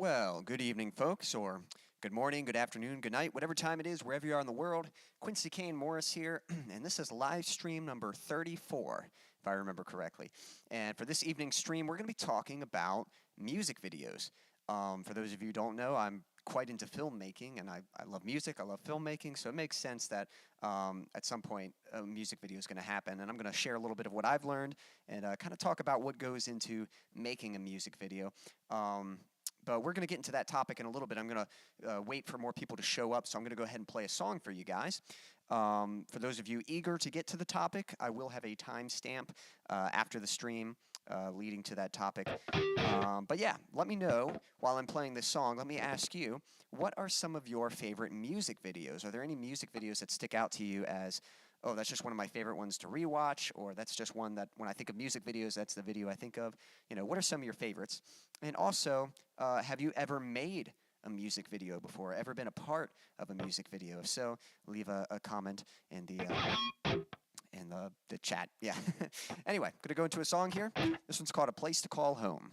Well, good evening, folks, or good morning, good afternoon, good night, whatever time it is, wherever you are in the world. Quincy Kane Morris here, and this is live stream number 34, if I remember correctly. And for this evening's stream, we're going to be talking about music videos. For those of you who don't know, I'm quite into filmmaking, and I love music, I love filmmaking, so it makes sense that at some point a music video is going to happen. And I'm going to share a little bit of what I've learned and kind of talk about what goes into making a music video. But we're going to get into that topic in a little bit. I'm going to wait for more people to show up, so I'm going to go ahead and play a song for you guys. For those of you eager to get to the topic, I will have a timestamp after the stream leading to that topic. But yeah, let me know while I'm playing this song. Let me ask you, what are some of your favorite music videos? Are there any music videos that stick out to you as, oh, that's just one of my favorite ones to rewatch, or that's just one that when I think of music videos, that's the video I think of? You know, what are some of your favorites? And also, have you ever made a music video before, ever been a part of a music video? If so, leave a comment in the chat. Yeah. Anyway, I'm going to go into a song here. This one's called A Place to Call Home.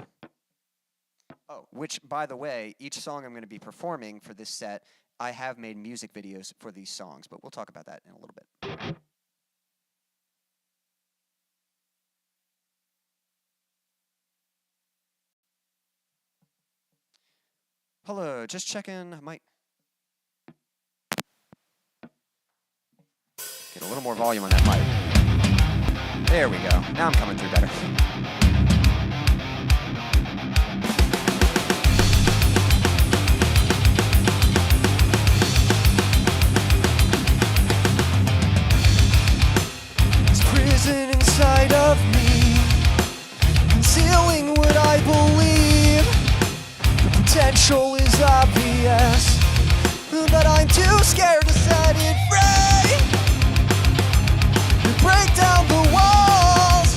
Oh, which, by the way, each song I'm going to be performing for this set, I have made music videos for these songs, but we'll talk about that in a little bit. Hello, just checking. I might get a little more volume on that mic. There we go. Now I'm coming through better. Inside of me, concealing what I believe. The potential is obvious, but I'm too scared to set it free. You break down the walls,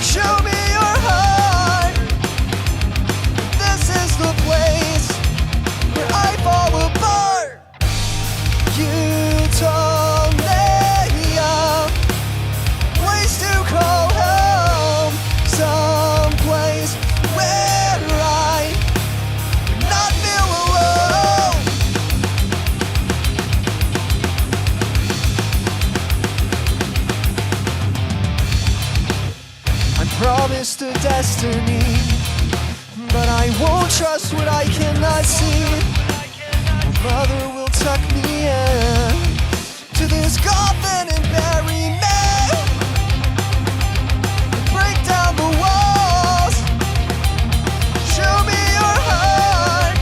show me your heart. This is the place where I fall apart. You told me to call home, someplace where I not feel alone. I'm promised a destiny, but I won't trust what I cannot see. My mother will tuck me in to this coffin and bury me. Down the walls, show me your heart.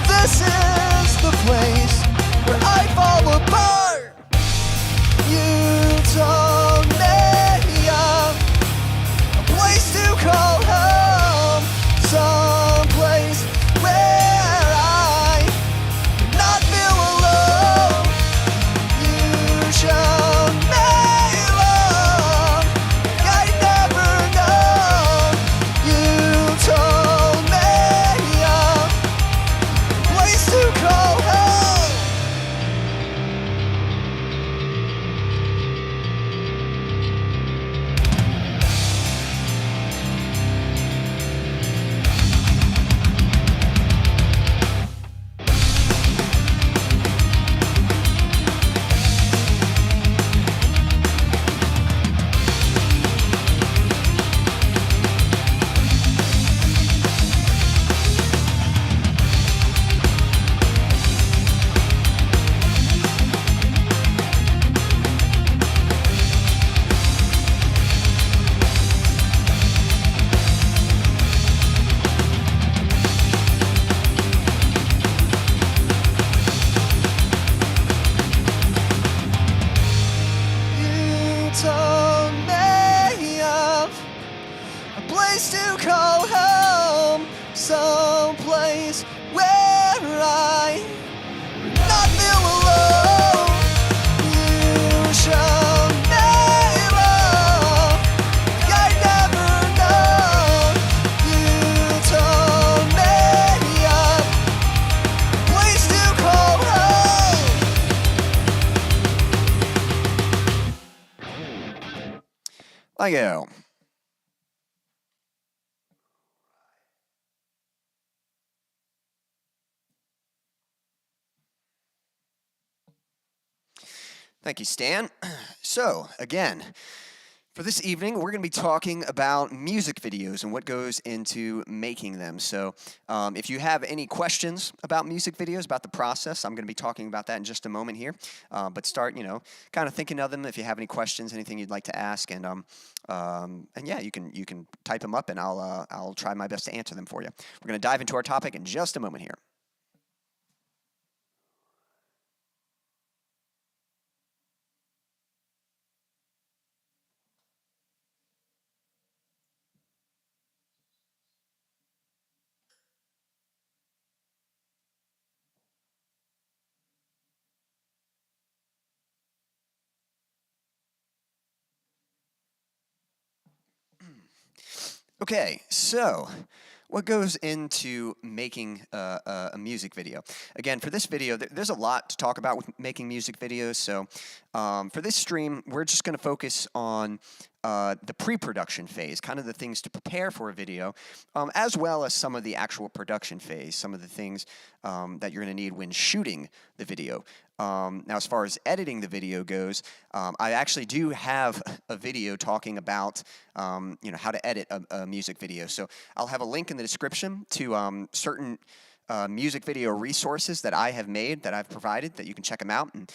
This is the place where I fall apart. You told me a place to call home, someplace where I not feel alone. You showed me Thank you. Thank you, Stan. So, again, for this evening, we're going to be talking about music videos and what goes into making them. So, if you have any questions about music videos, about the process, I'm going to be talking about that in just a moment here. But start, kind of thinking of them. If you have any questions, anything you'd like to ask, and yeah, you can type them up, and I'll try my best to answer them for you. We're going to dive into our topic in just a moment here. Okay, so what goes into making a music video? Again, for this video, there's a lot to talk about with making music videos. So for this stream, we're just going to focus on the pre-production phase, kind of the things to prepare for a video, as well as some of the actual production phase, some of the things that you're going to need when shooting the video. Now, as far as editing the video goes, I actually do have a video talking about, how to edit a music video. So I'll have a link in the description to certain music video resources that I have made, that I've provided, that you can check them out and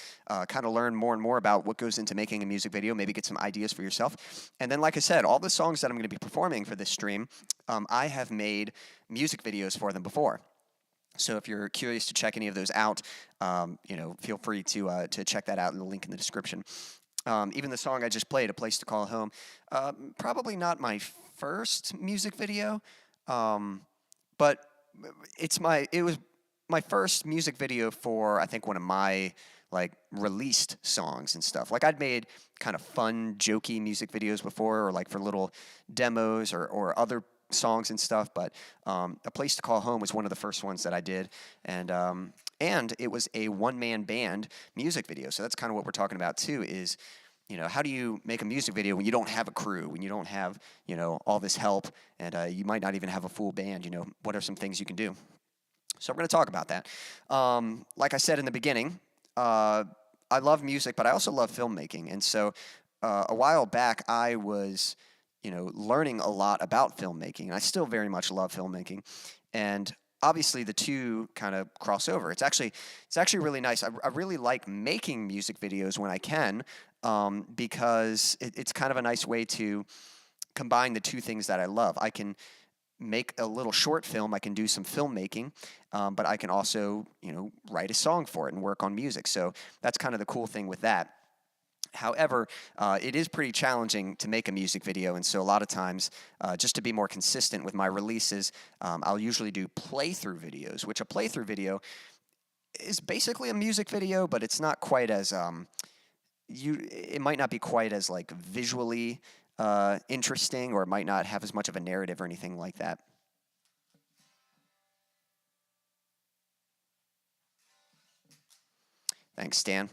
kind of learn more and more about what goes into making a music video, maybe get some ideas for yourself. And then, like I said, all the songs that I'm going to be performing for this stream, I have made music videos for them before. So if you're curious to check any of those out, feel free to check that out in the link in the description. Even the song I just played, "A Place to Call Home," probably not my first music video, but it was my first music video for, I think, one of my released songs and stuff. Like, I'd made kind of fun, jokey music videos before, or like for little demos or other songs and stuff, but "A Place to Call Home" was one of the first ones that I did, and it was a one-man band music video. So that's kind of what we're talking about too, is how do you make a music video when you don't have a crew, when you don't have all this help, and you might not even have a full band? What are some things you can do? So we're going to talk about that. Like I said in the beginning, I love music, but I also love filmmaking, and so a while back I was learning a lot about filmmaking, and I still very much love filmmaking, and obviously the two kind of cross over. It's actually really nice. I really like making music videos when I can, because it's kind of a nice way to combine the two things that I love. I can make a little short film, I can do some filmmaking, but I can also write a song for it and work on music. So that's kind of the cool thing with that. However, it is pretty challenging to make a music video, and so a lot of times, just to be more consistent with my releases, I'll usually do playthrough videos, which a playthrough video is basically a music video, but it's not quite as, it might not be quite as visually interesting, or it might not have as much of a narrative or anything like that. Thanks, Stan.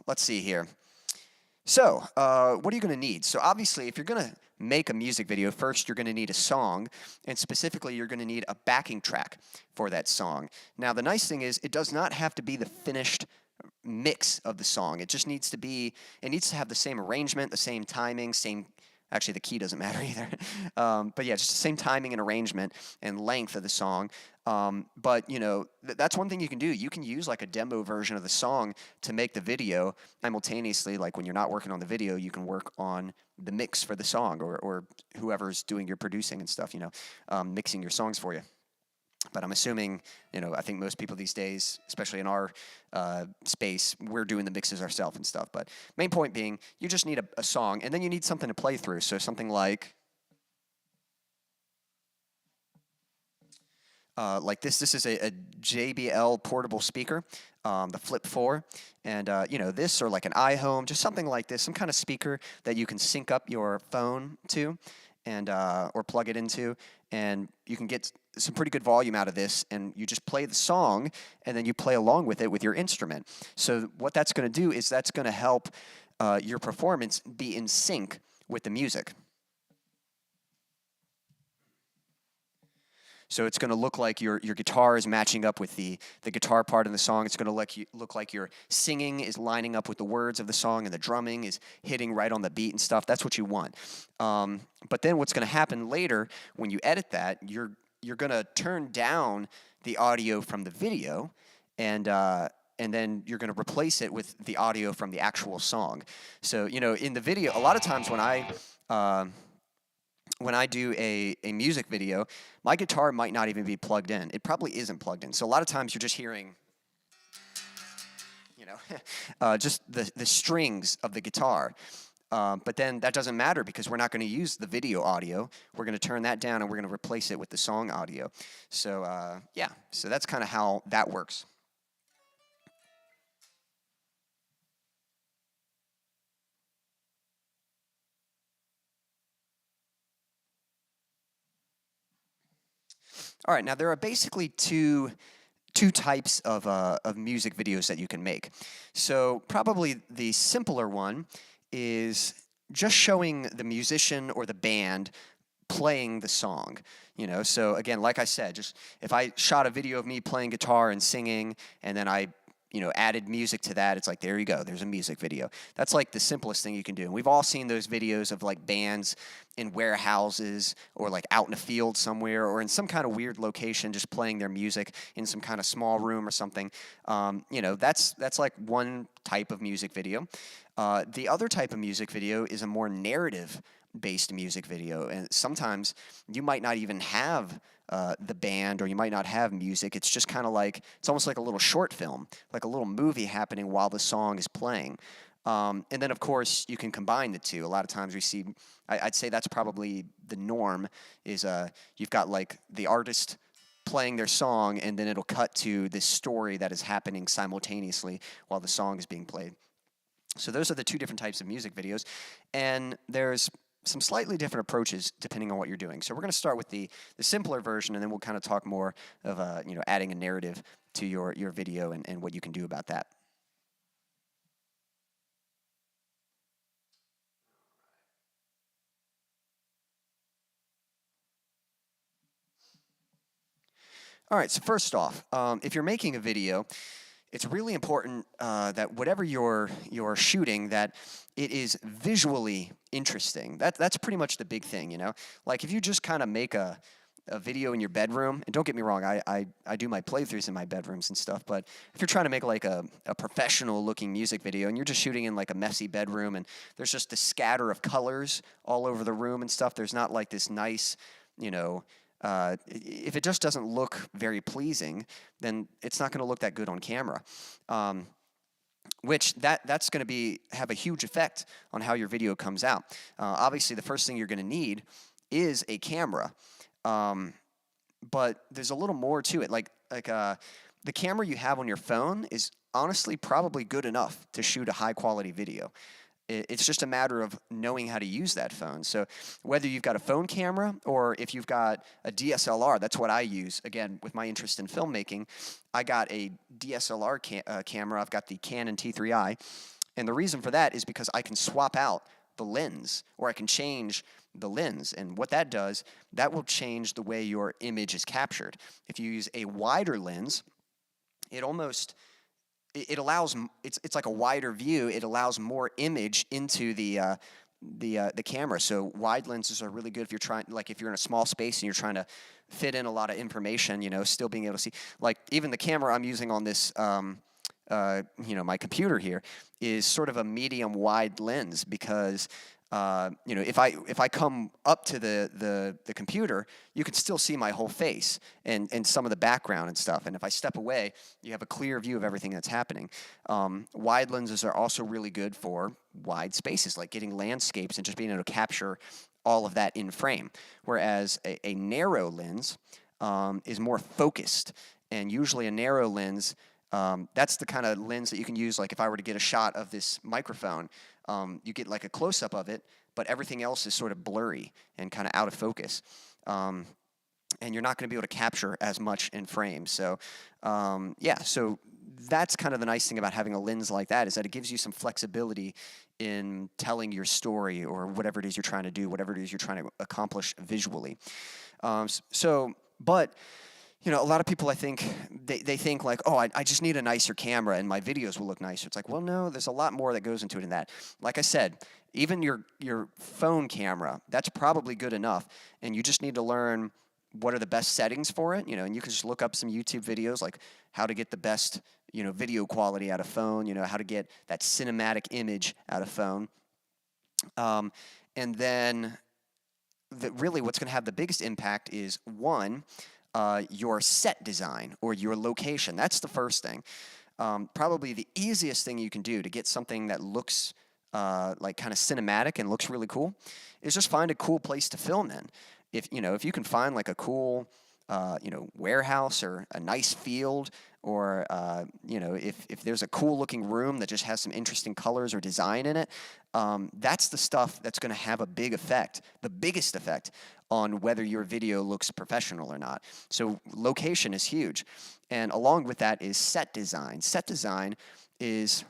Let's see here. So, what are you going to need? So obviously, if you're going to make a music video, first you're going to need a song, and specifically you're going to need a backing track for that song. Now, the nice thing is, it does not have to be the finished mix of the song. It needs to have the same arrangement, the same timing, actually the key doesn't matter either. But yeah, just the same timing and arrangement and length of the song. But that's one thing you can do. You can use a demo version of the song to make the video simultaneously. Like, when you're not working on the video, you can work on the mix for the song, or whoever's doing your producing and stuff, mixing your songs for you. But I'm assuming, I think most people these days, especially in our space, we're doing the mixes ourselves and stuff. But main point being, you just need a song, and then you need something to play through. So something like this. This is a JBL portable speaker, the Flip 4. And, this, or an iHome, just something like this, some kind of speaker that you can sync up your phone to, and or plug it into, and you can get some pretty good volume out of this, and you just play the song, and then you play along with it with your instrument. So what that's going to do is that's going to help your performance be in sync with the music. So it's going to look like your guitar is matching up with the guitar part of the song. It's going to look like your singing is lining up with the words of the song, and the drumming is hitting right on the beat and stuff. That's what you want. But then what's going to happen later when you edit that, you're going to turn down the audio from the video, and then you're going to replace it with the audio from the actual song. So, in the video, a lot of times when I do a music video, my guitar might not even be plugged in. It probably isn't plugged in. So a lot of times you're just hearing, just the strings of the guitar. But then that doesn't matter because we're not going to use the video audio. We're going to turn that down and we're going to replace it with the song audio. So, so that's kind of how that works. All right, now there are basically two types of music videos that you can make. So probably the simpler one is just showing the musician or the band playing the song. So again, like I said, just if I shot a video of me playing guitar and singing, and then I added music to that, it's like, there you go, there's a music video. That's like the simplest thing you can do. And we've all seen those videos of like bands in warehouses or like out in a field somewhere or in some kind of weird location just playing their music in some kind of small room or something. That's like one type of music video. The other type of music video is a more narrative-based music video. And sometimes you might not even have the band, or you might not have music. It's just kind of like, it's almost like a little short film, like a little movie happening while the song is playing. And then, of course, you can combine the two. A lot of times we see, I'd say that's probably the norm, is you've got like the artist playing their song, and then it'll cut to this story that is happening simultaneously while the song is being played. So those are the two different types of music videos. And there's some slightly different approaches depending on what you're doing. So we're going to start with the simpler version, and then we'll kind of talk more of adding a narrative to your video and what you can do about that. All right, so first off, if you're making a video, it's really important that whatever you're shooting, that it is visually interesting. That's pretty much the big thing, Like if you just kind of make a video in your bedroom, and don't get me wrong, I do my playthroughs in my bedrooms and stuff, but if you're trying to make like a professional looking music video and you're just shooting in like a messy bedroom and there's just a scatter of colors all over the room and stuff, there's not like this nice, if it just doesn't look very pleasing, then it's not going to look that good on camera. Which that's going to have a huge effect on how your video comes out. Obviously, the first thing you're going to need is a camera, but there's a little more to it. Like the camera you have on your phone is honestly probably good enough to shoot a high quality video. It's just a matter of knowing how to use that phone. So whether you've got a phone camera or if you've got a DSLR, that's what I use. Again, with my interest in filmmaking, I got a DSLR camera. I've got the Canon T3i. And the reason for that is because I can swap out the lens, or I can change the lens. And what that does, that will change the way your image is captured. If you use a wider lens, it allows, it's like a wider view. It allows more image into the camera. So wide lenses are really good if you're if you're in a small space and you're trying to fit in a lot of information, still being able to see. Like even the camera I'm using on this, my computer here is sort of a medium wide lens because if I come up to the computer, you can still see my whole face and some of the background and stuff. And if I step away, you have a clear view of everything that's happening. Wide lenses are also really good for wide spaces, like getting landscapes and just being able to capture all of that in frame. Whereas a narrow lens is more focused, and usually a narrow lens, that's the kind of lens that you can use. Like if I were to get a shot of this microphone, you get like a close-up of it, but everything else is sort of blurry and kind of out of focus. And you're not going to be able to capture as much in frame. So, so that's kind of the nice thing about having a lens like that, is that it gives you some flexibility in telling your story or whatever it is you're trying to do, whatever it is you're trying to accomplish visually. So But you know, a lot of people, I think, they think like, oh, I just need a nicer camera and my videos will look nicer. It's like, well, no, there's a lot more that goes into it than that. Like I said, even your phone camera, that's probably good enough, and you just need to learn what are the best settings for it, you know, and you can just look up some YouTube videos like how to get the best, you know, video quality out of phone, you know, how to get that cinematic image out of phone. And then really what's going to have the biggest impact is one, your set design or your location. That's the first thing. Probably the easiest thing you can do to get something that looks like kind of cinematic and looks really cool is just find a cool place to film in. If you can find like a cool warehouse or a nice field, or if there's a cool looking room that just has some interesting colors or design in it, that's the stuff that's going to have a big effect, the biggest effect on whether your video looks professional or not. So location is huge. And along with that is set design. Set design is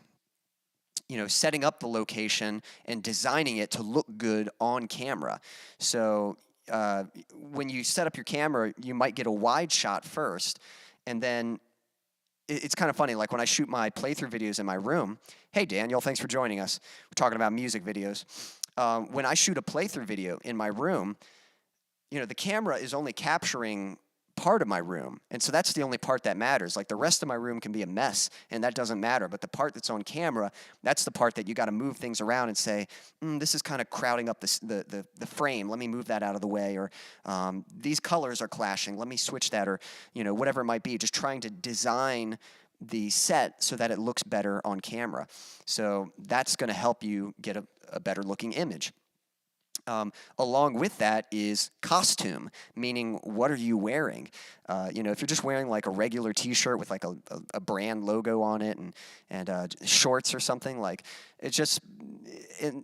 setting up the location and designing it to look good on camera. So when you set up your camera, you might get a wide shot first, and then it's kind of funny, like when I shoot my playthrough videos in my room. Hey, Daniel, thanks for joining us. We're talking about music videos. When I shoot a playthrough video in my room, the camera is only capturing part of my room, and so that's the only part that matters. Like the rest of my room can be a mess, and that doesn't matter, but the part that's on camera, that's the part that you got to move things around and say, this is kind of crowding up the frame, let me move that out of the way, or these colors are clashing, let me switch that, or whatever it might be, just trying to design the set so that it looks better on camera. So that's going to help you get a better looking image. Along with that is costume, meaning what are you wearing? If you're just wearing like a regular T-shirt with like a brand logo on it and shorts or something, like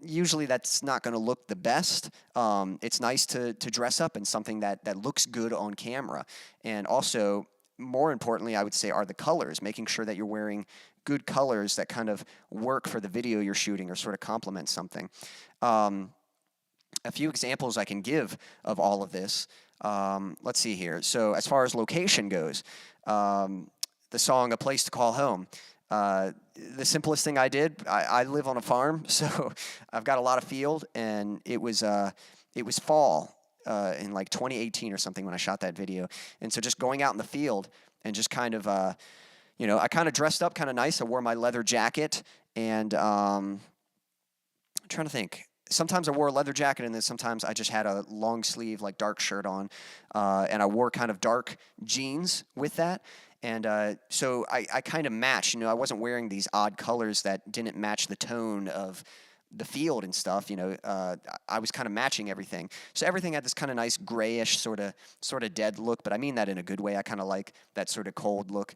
usually that's not going to look the best. It's nice to dress up in something that looks good on camera, and also more importantly, I would say, are the colors, making sure that you're wearing good colors that kind of work for the video you're shooting or sort of complement something. A few examples I can give of all of this. Let's see here. So as far as location goes, the song "A Place to Call Home." The simplest thing I did, I live on a farm, so I've got a lot of field, and it was fall in like 2018 or something when I shot that video. And so just going out in the field and just kind of, I kind of dressed up kind of nice. I wore my leather jacket, and I'm trying to think. Sometimes I wore a leather jacket, and then sometimes I just had a long sleeve, like dark shirt on, and I wore kind of dark jeans with that. And so I kind of matched. I wasn't wearing these odd colors that didn't match the tone of the field and stuff. I was kind of matching everything. So everything had this kind of nice grayish sort of dead look, but I mean that in a good way. I kind of like that sort of cold look.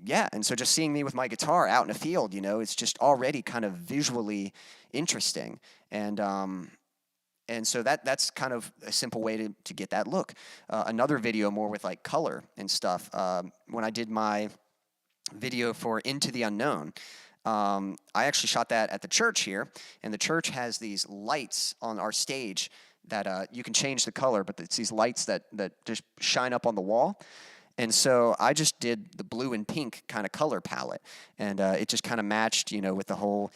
Yeah, and so just seeing me with my guitar out in a field, it's just already kind of visually interesting, and so that's kind of a simple way to get that look. Another video more with like color and stuff. When I did my video for Into the Unknown, I actually shot that at the church here, and the church has these lights on our stage that you can change the color, but it's these lights that just shine up on the wall. And so I just did the blue and pink kind of color palette, and it just kind of matched, with the whole,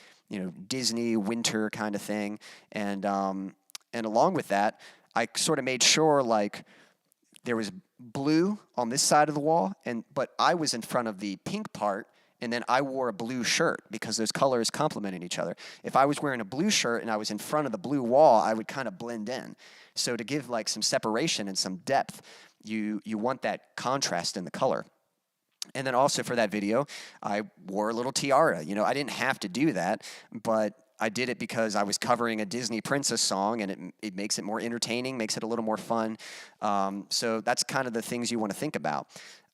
Disney winter kind of thing. And along with that, I sort of made sure like there was blue on this side of the wall, but I was in front of the pink part, and then I wore a blue shirt because those colors complemented each other. If I was wearing a blue shirt and I was in front of the blue wall, I would kind of blend in. So to give like some separation and some depth, you want that contrast in the color. And then also for that video, I wore a little tiara. I didn't have to do that, but I did it because I was covering a Disney princess song, and it makes it more entertaining, makes it a little more fun. So that's kind of the things you want to think about.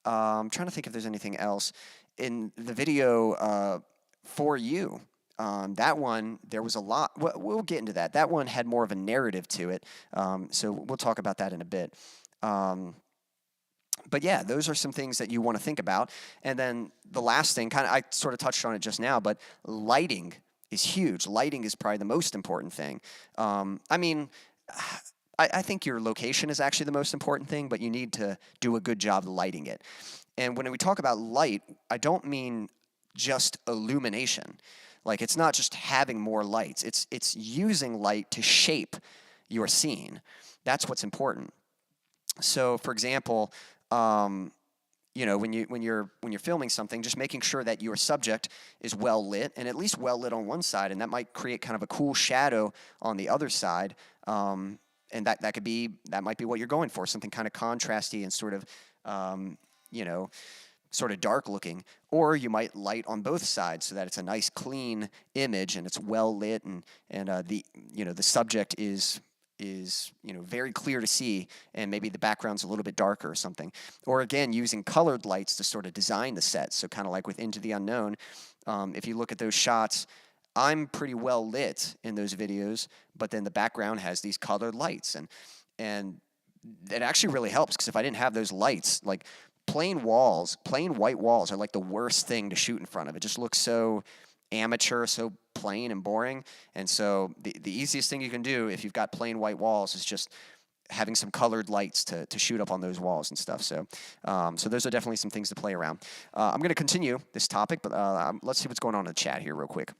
I'm trying to think if there's anything else. In the video For You, that one, there was a lot. We'll get into that. That one had more of a narrative to it, so we'll talk about that in a bit. But yeah, those are some things that you want to think about. And then the last thing, I sort of touched on it just now, but lighting is huge. Lighting is probably the most important thing. I I think your location is actually the most important thing, but you need to do a good job lighting it. And when we talk about light, I don't mean just illumination. Like, it's not just having more lights. It's using light to shape your scene. That's what's important. So, for example, you know, when you're filming something, just making sure that your subject is well lit, and at least well lit on one side, and that might create kind of a cool shadow on the other side. And that might be what you're going for, something kind of contrasty and sort of, you know, sort of dark looking. Or you might light on both sides so that it's a nice clean image and it's well lit, and the subject is very clear to see, and maybe the background's a little bit darker or something. Or again, using colored lights to sort of design the set. So kind of like with Into the Unknown, if you look at those shots, I'm pretty well lit in those videos, but then the background has these colored lights, and it actually really helps, because if I didn't have those lights, like plain white walls are like the worst thing to shoot in front of. It just looks so amateur, so plain and boring. And so the easiest thing you can do if you've got plain white walls is just having some colored lights to shoot up on those walls and stuff. So those are definitely some things to play around. I'm going to continue this topic, but let's see what's going on in the chat here real quick.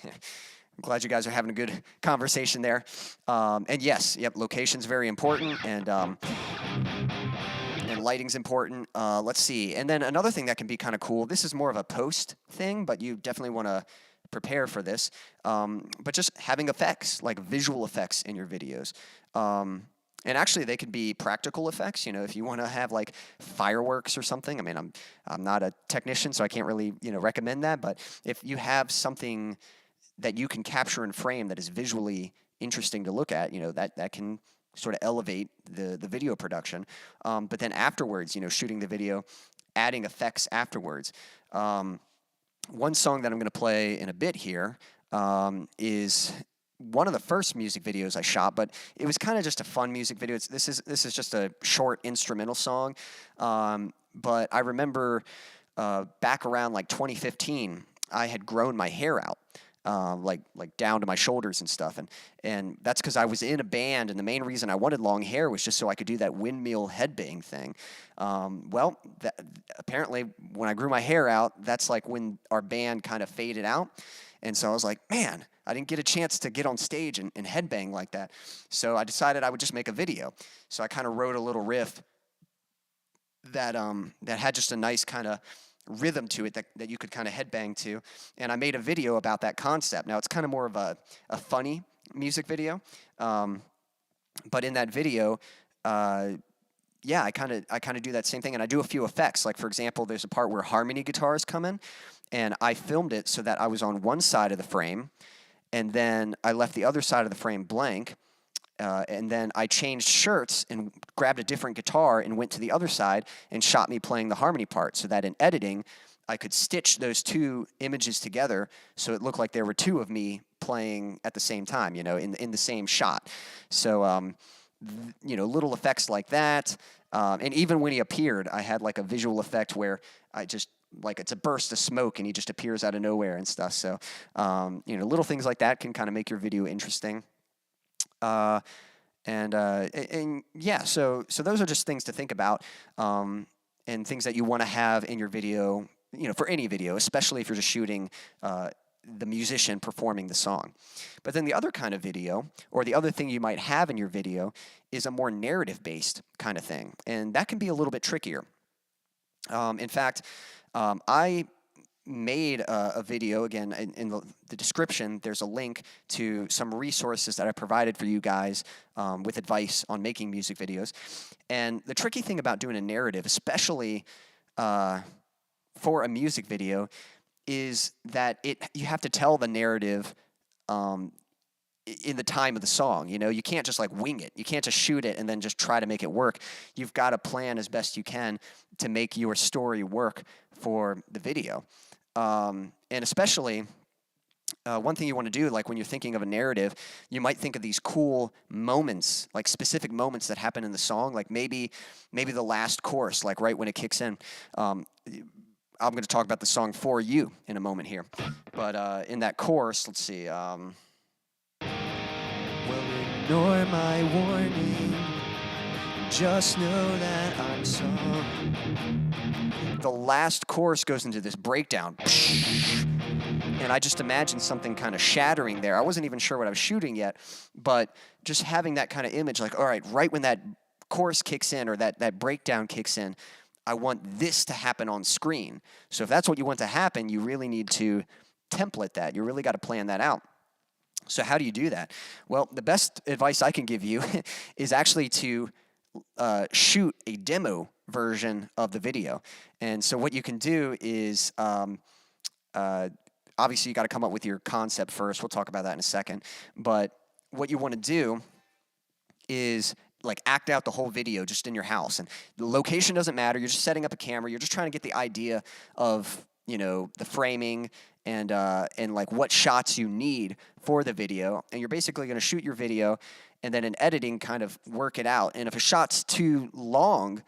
I'm glad you guys are having a good conversation there. And yes, location's very important, and lighting's important. Let's see. And then another thing that can be kind of cool, this is more of a post thing, but you definitely want to prepare for this. But just having effects, like visual effects in your videos. And actually, they could be practical effects. You know, if you want to have like fireworks or something. I mean, I'm not a technician, so I can't really recommend that. But if you have something that you can capture and frame that is visually interesting to look at, that can sort of elevate the video production. But then afterwards, shooting the video, adding effects afterwards. One song that I'm going to play in a bit here is one of the first music videos I shot, but it was kind of just a fun music video. This is just a short instrumental song. But I remember back around like 2015, I had grown my hair out. Like down to my shoulders and stuff, and that's because I was in a band, and the main reason I wanted long hair was just so I could do that windmill headbang thing. Apparently when I grew my hair out, that's like when our band kind of faded out, and so I was like, man, I didn't get a chance to get on stage and headbang like that. So I decided I would just make a video. So I kind of wrote a little riff that had just a nice kind of rhythm to it that you could kind of headbang to, and I made a video about that concept. Now it's kind of more of a funny music video, but in that video, I kind of do that same thing, and I do a few effects. Like, for example, there's a part where harmony guitars come in, and I filmed it so that I was on one side of the frame, and then I left the other side of the frame blank. And then I changed shirts and grabbed a different guitar and went to the other side and shot me playing the harmony part, so that in editing, I could stitch those two images together so it looked like there were two of me playing at the same time, in the same shot. So, little effects like that. And even when he appeared, I had like a visual effect where I just, like, it's a burst of smoke and he just appears out of nowhere and stuff. So, little things like that can kind of make your video interesting. So those are just things to think about, and things that you want to have in your video, for any video, especially if you're just shooting the musician performing the song. But then the other kind of video, or the other thing you might have in your video, is a more narrative-based kind of thing, and that can be a little bit trickier. In fact, I made a video, again, in the description, there's a link to some resources that I provided for you guys with advice on making music videos. And the tricky thing about doing a narrative, especially for a music video, is that you have to tell the narrative in the time of the song. You know, you can't just like wing it. You can't just shoot it and then just try to make it work. You've got to plan as best you can to make your story work for the video. And especially one thing you want to do, like when you're thinking of a narrative, you might think of these cool moments, like specific moments that happen in the song, like maybe the last chorus, like right when it kicks in. I'm going to talk about the song For You in a moment here. But in that chorus, let's see. Well, ignore my warning. Just know that I'm sorry. The last chorus goes into this breakdown. And I just imagined something kind of shattering there. I wasn't even sure what I was shooting yet, but just having that kind of image, like, all right when that chorus kicks in or that breakdown kicks in, I want this to happen on screen. So if that's what you want to happen, you really need to template that. You really got to plan that out. So how do you do that? Well, the best advice I can give you is actually to shoot a demo version of the video. And so what you can do is, obviously you got to come up with your concept first. We'll talk about that in a second. But what you want to do is like act out the whole video just in your house. And the location doesn't matter. You're just setting up a camera. You're just trying to get the idea of, you know, the framing and like what shots you need for the video. And you're basically going to shoot your video and then in editing kind of work it out. And if a shot's too long,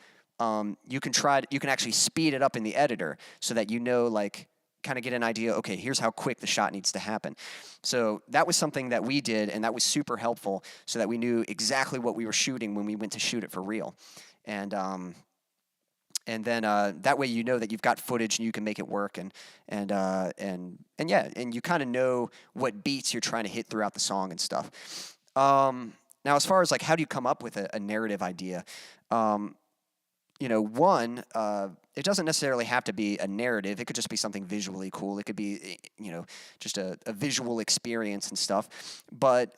you can actually speed it up in the editor so that you know, like, kind of get an idea, okay, here's how quick the shot needs to happen. So that was something that we did, and that was super helpful so that we knew exactly what we were shooting when we went to shoot it for real. And then that way you know that you've got footage and you can make it work, and you kind of know what beats you're trying to hit throughout the song and stuff. Now, as far as like how do you come up with a narrative idea, you know, one, it doesn't necessarily have to be a narrative. It could just be something visually cool. It could be, you know, just a visual experience and stuff. But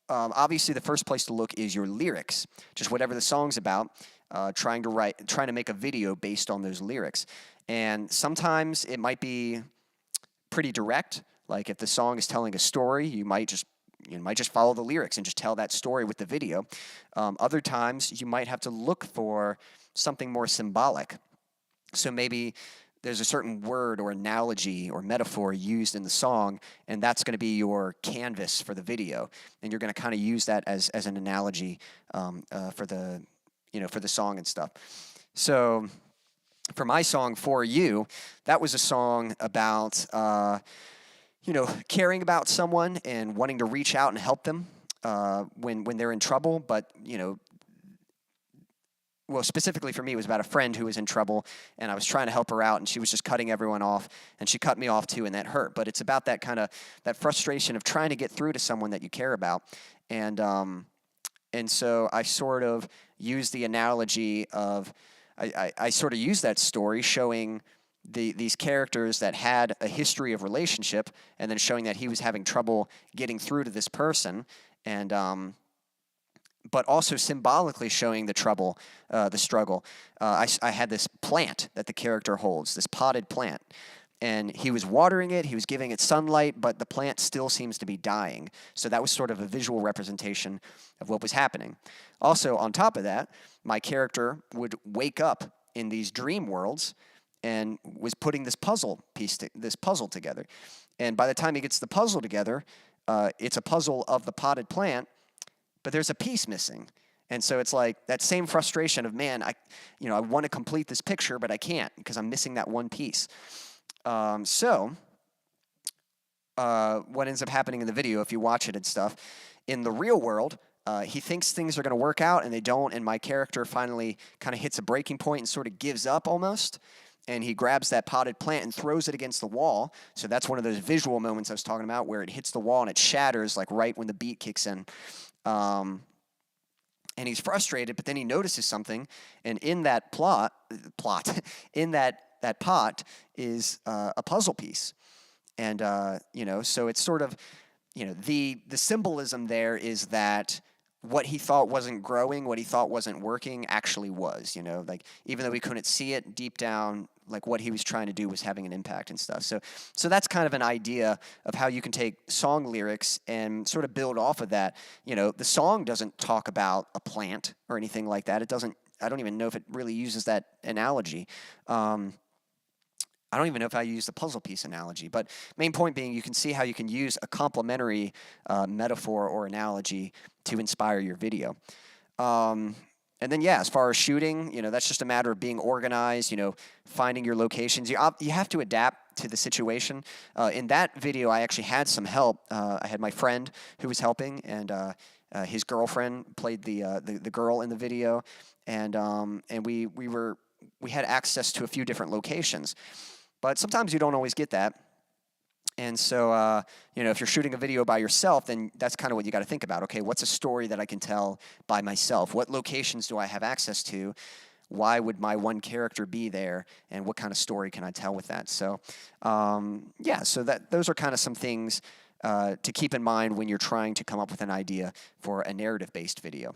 obviously the first place to look is your lyrics, just whatever the song's about, trying to make a video based on those lyrics. And sometimes it might be pretty direct. Like if the song is telling a story, you might just follow the lyrics and just tell that story with the video. Other times you might have to look for something more symbolic. So maybe there's a certain word or analogy or metaphor used in the song, and that's going to be your canvas for the video. And you're going to kind of use that as an analogy for the song and stuff. So for my song For You, that was a song about caring about someone and wanting to reach out and help them when they're in trouble, but well, specifically for me, it was about a friend who was in trouble, and I was trying to help her out, and she was just cutting everyone off, and she cut me off too, and that hurt. But it's about that frustration of trying to get through to someone that you care about, and so I sort of used the analogy of I sort of used that story showing these characters that had a history of relationship, and then showing that he was having trouble getting through to this person, and but also symbolically showing the trouble, the struggle. I had this plant that the character holds, this potted plant, and he was watering it, he was giving it sunlight, but the plant still seems to be dying. So that was sort of a visual representation of what was happening. Also, on top of that, my character would wake up in these dream worlds and was putting this puzzle together. And by the time he gets the puzzle together, it's a puzzle of the potted plant, but there's a piece missing. And so it's like that same frustration of, man, I want to complete this picture, but I can't because I'm missing that one piece. So what ends up happening in the video, if you watch it and stuff, in the real world, he thinks things are going to work out, and they don't, and my character finally kind of hits a breaking point and sort of gives up almost, and he grabs that potted plant and throws it against the wall. So that's one of those visual moments I was talking about where it hits the wall and it shatters like right when the beat kicks in. And he's frustrated, but then he notices something, and in that in that pot is a puzzle piece, and so it's sort of, the symbolism there is that what he thought wasn't growing, what he thought wasn't working, actually was. Like even though we couldn't see it deep down, like what he was trying to do was having an impact and stuff. So that's kind of an idea of how you can take song lyrics and sort of build off of that. The song doesn't talk about a plant or anything like that. It doesn't. I don't even know if it really uses that analogy. I don't even know if I use the puzzle piece analogy, but main point being, you can see how you can use a complementary metaphor or analogy to inspire your video. And then, as far as shooting, that's just a matter of being organized, finding your locations. You have to adapt to the situation. In that video, I actually had some help. I had my friend who was helping, and his girlfriend played the girl in the video, and we had access to a few different locations. But sometimes you don't always get that. And so, if you're shooting a video by yourself, then that's kind of what you got to think about. Okay, what's a story that I can tell by myself? What locations do I have access to? Why would my one character be there? And what kind of story can I tell with that? So, so those are kind of some things to keep in mind when you're trying to come up with an idea for a narrative-based video.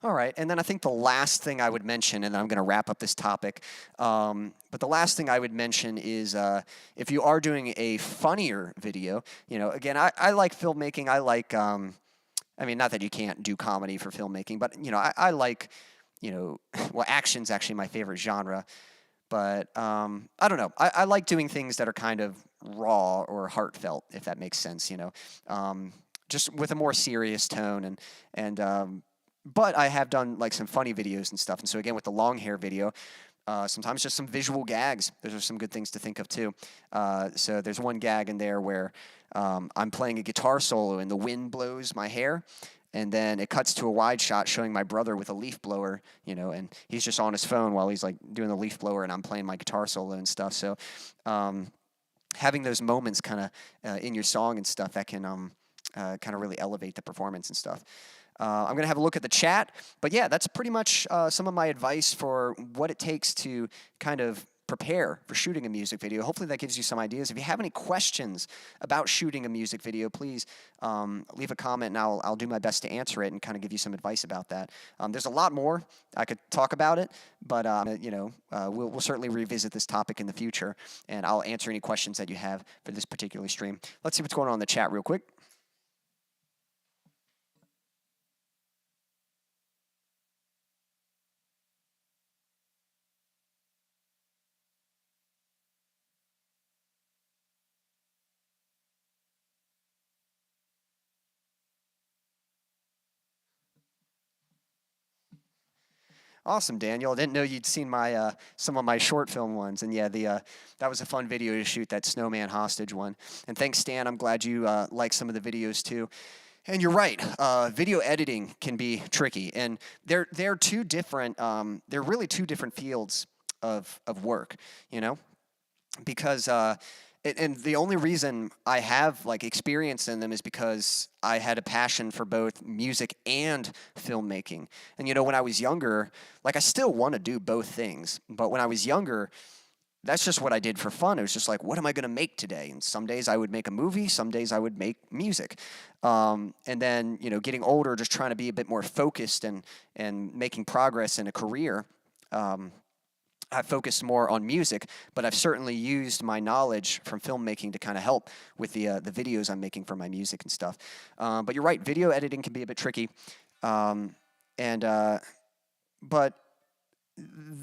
All right, and then I think the last thing I would mention, and then I'm going to wrap up this topic, but the last thing I would mention is if you are doing a funnier video, again, I like filmmaking. I like, not that you can't do comedy for filmmaking, but, I like, well, action's actually my favorite genre, but I don't know. I like doing things that are kind of raw or heartfelt, if that makes sense, just with a more serious tone and but I have done like some funny videos and stuff. And so again, with the long hair video, sometimes just some visual gags. Those are some good things to think of too. So there's one gag in there where I'm playing a guitar solo and the wind blows my hair. And then it cuts to a wide shot showing my brother with a leaf blower, and he's just on his phone while he's like doing the leaf blower and I'm playing my guitar solo and stuff. So having those moments kind of in your song and stuff, that can kind of really elevate the performance and stuff. I'm going to have a look at the chat. But that's pretty much some of my advice for what it takes to kind of prepare for shooting a music video. Hopefully that gives you some ideas. If you have any questions about shooting a music video, please leave a comment and I'll do my best to answer it and kind of give you some advice about that. There's a lot more I could talk about it, but we'll certainly revisit this topic in the future, and I'll answer any questions that you have for this particular stream. Let's see what's going on in the chat real quick. Awesome, Daniel. I didn't know you'd seen my some of my short film ones, and that was a fun video to shoot, that snowman hostage one. And thanks, Stan. I'm glad you like some of the videos too. And you're right. Video editing can be tricky, and they're two different. They're really two different fields of work. Because. And the only reason I have like experience in them is because I had a passion for both music and filmmaking. And when I was younger, like I still want to do both things, but when I was younger, that's just what I did for fun. It was just like, what am I going to make today? And some days I would make a movie, some days I would make music. And then, getting older, just trying to be a bit more focused and making progress in a career. I focused more on music, but I've certainly used my knowledge from filmmaking to kind of help with the videos I'm making for my music and stuff. But you're right, video editing can be a bit tricky. But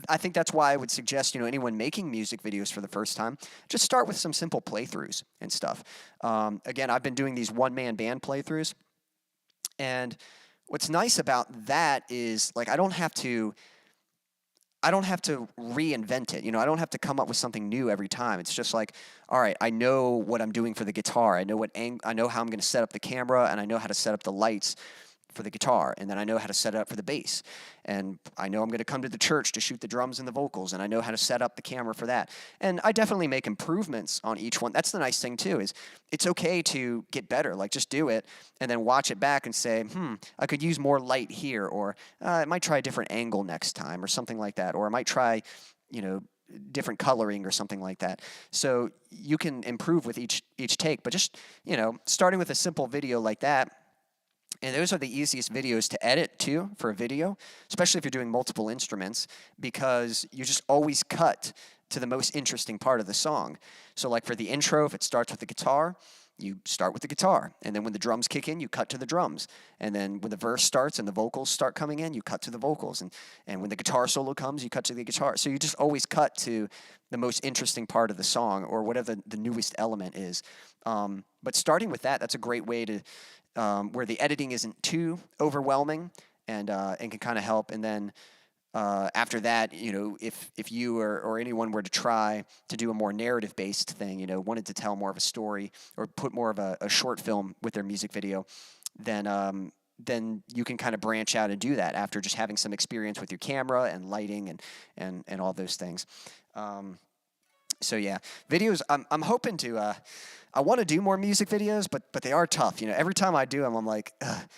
I think that's why I would suggest, anyone making music videos for the first time, just start with some simple playthroughs and stuff. Again, I've been doing these one-man band playthroughs, and what's nice about that is, like, I don't have to reinvent it. I don't have to come up with something new every time. It's just like, all right, I know what I'm doing for the guitar. I know how I'm going to set up the camera, and I know how to set up the lights for the guitar, and then I know how to set it up for the bass. And I know I'm going to come to the church to shoot the drums and the vocals, and I know how to set up the camera for that. And I definitely make improvements on each one. That's the nice thing too, is it's okay to get better. Like, just do it and then watch it back and say, I could use more light here, or I might try a different angle next time, or something like that. Or I might try, different coloring or something like that. So you can improve with each take, but just, starting with a simple video like that. And those are the easiest videos to edit too for a video, especially if you're doing multiple instruments, because you just always cut to the most interesting part of the song. So like for the intro, if it starts with the guitar, you start with the guitar. And then when the drums kick in, you cut to the drums. And then when the verse starts and the vocals start coming in, you cut to the vocals. And when the guitar solo comes, you cut to the guitar. So you just always cut to the most interesting part of the song, or whatever the newest element is. But starting with that, that's a great way to, where the editing isn't too overwhelming, and can kind of help. And then after that, if you or anyone were to try to do a more narrative-based thing, wanted to tell more of a story or put more of a short film with their music video, then you can kind of branch out and do that after just having some experience with your camera and lighting and all those things. So yeah, videos. I'm hoping to. I want to do more music videos, but they are tough. Every time I do them, I'm like, ugh.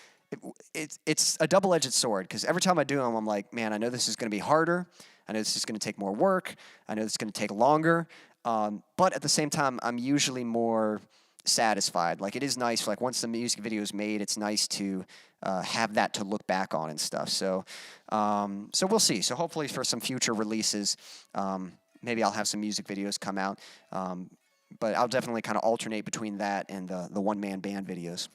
It's a double-edged sword, because every time I do them, I'm like, man, I know this is going to be harder. I know this is going to take more work. I know this is going to take longer. But at the same time, I'm usually more satisfied. Like, it is nice. Like, once the music video is made, it's nice to have that to look back on and stuff. So we'll see. So hopefully for some future releases, maybe I'll have some music videos come out. But I'll definitely kind of alternate between that and the one-man band videos.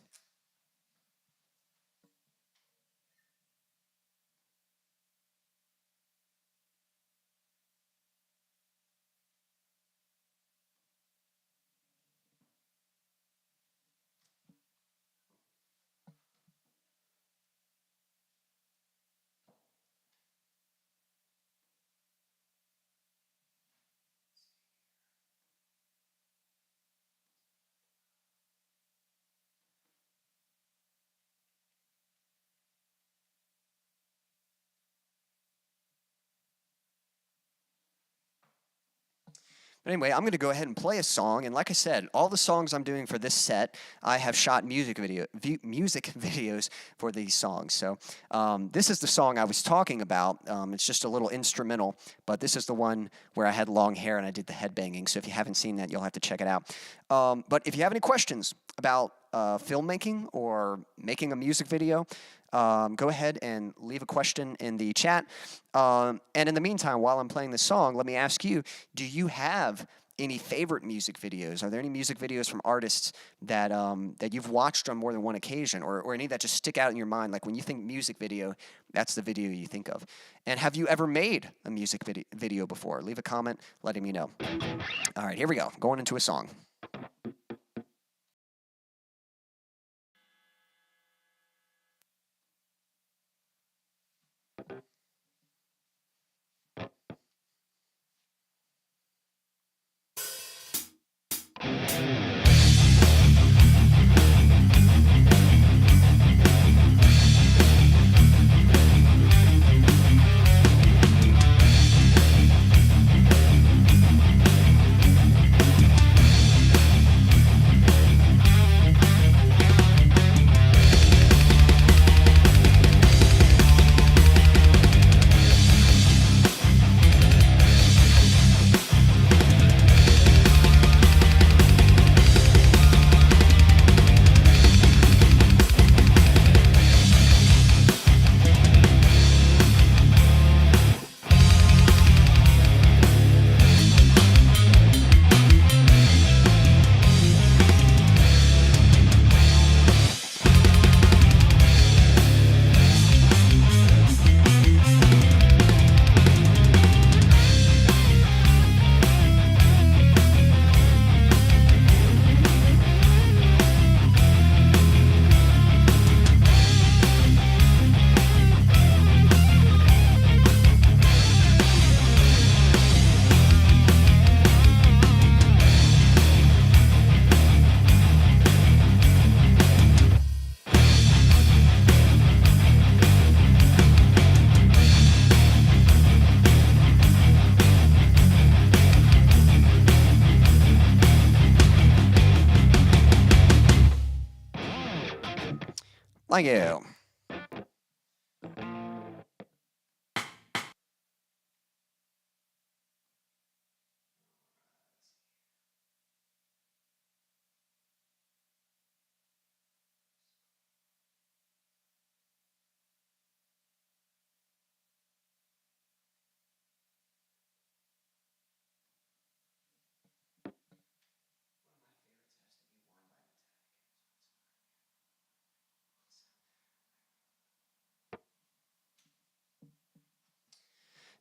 But anyway, I'm going to go ahead and play a song. And like I said, all the songs I'm doing for this set, I have shot music videos for these songs. So this is the song I was talking about. It's just a little instrumental, but this is the one where I had long hair and I did the headbanging. So if you haven't seen that, you'll have to check it out. But if you have any questions about filmmaking or making a music video, go ahead and leave a question in the chat. And in the meantime, while I'm playing this song, let me ask you, do you have any favorite music videos? Are there any music videos from artists that you've watched on more than one occasion, or any that just stick out in your mind? Like when you think music video, that's the video you think of. And have you ever made a music video before? Leave a comment letting me know. All right, here we go. Going into a song. Thank you.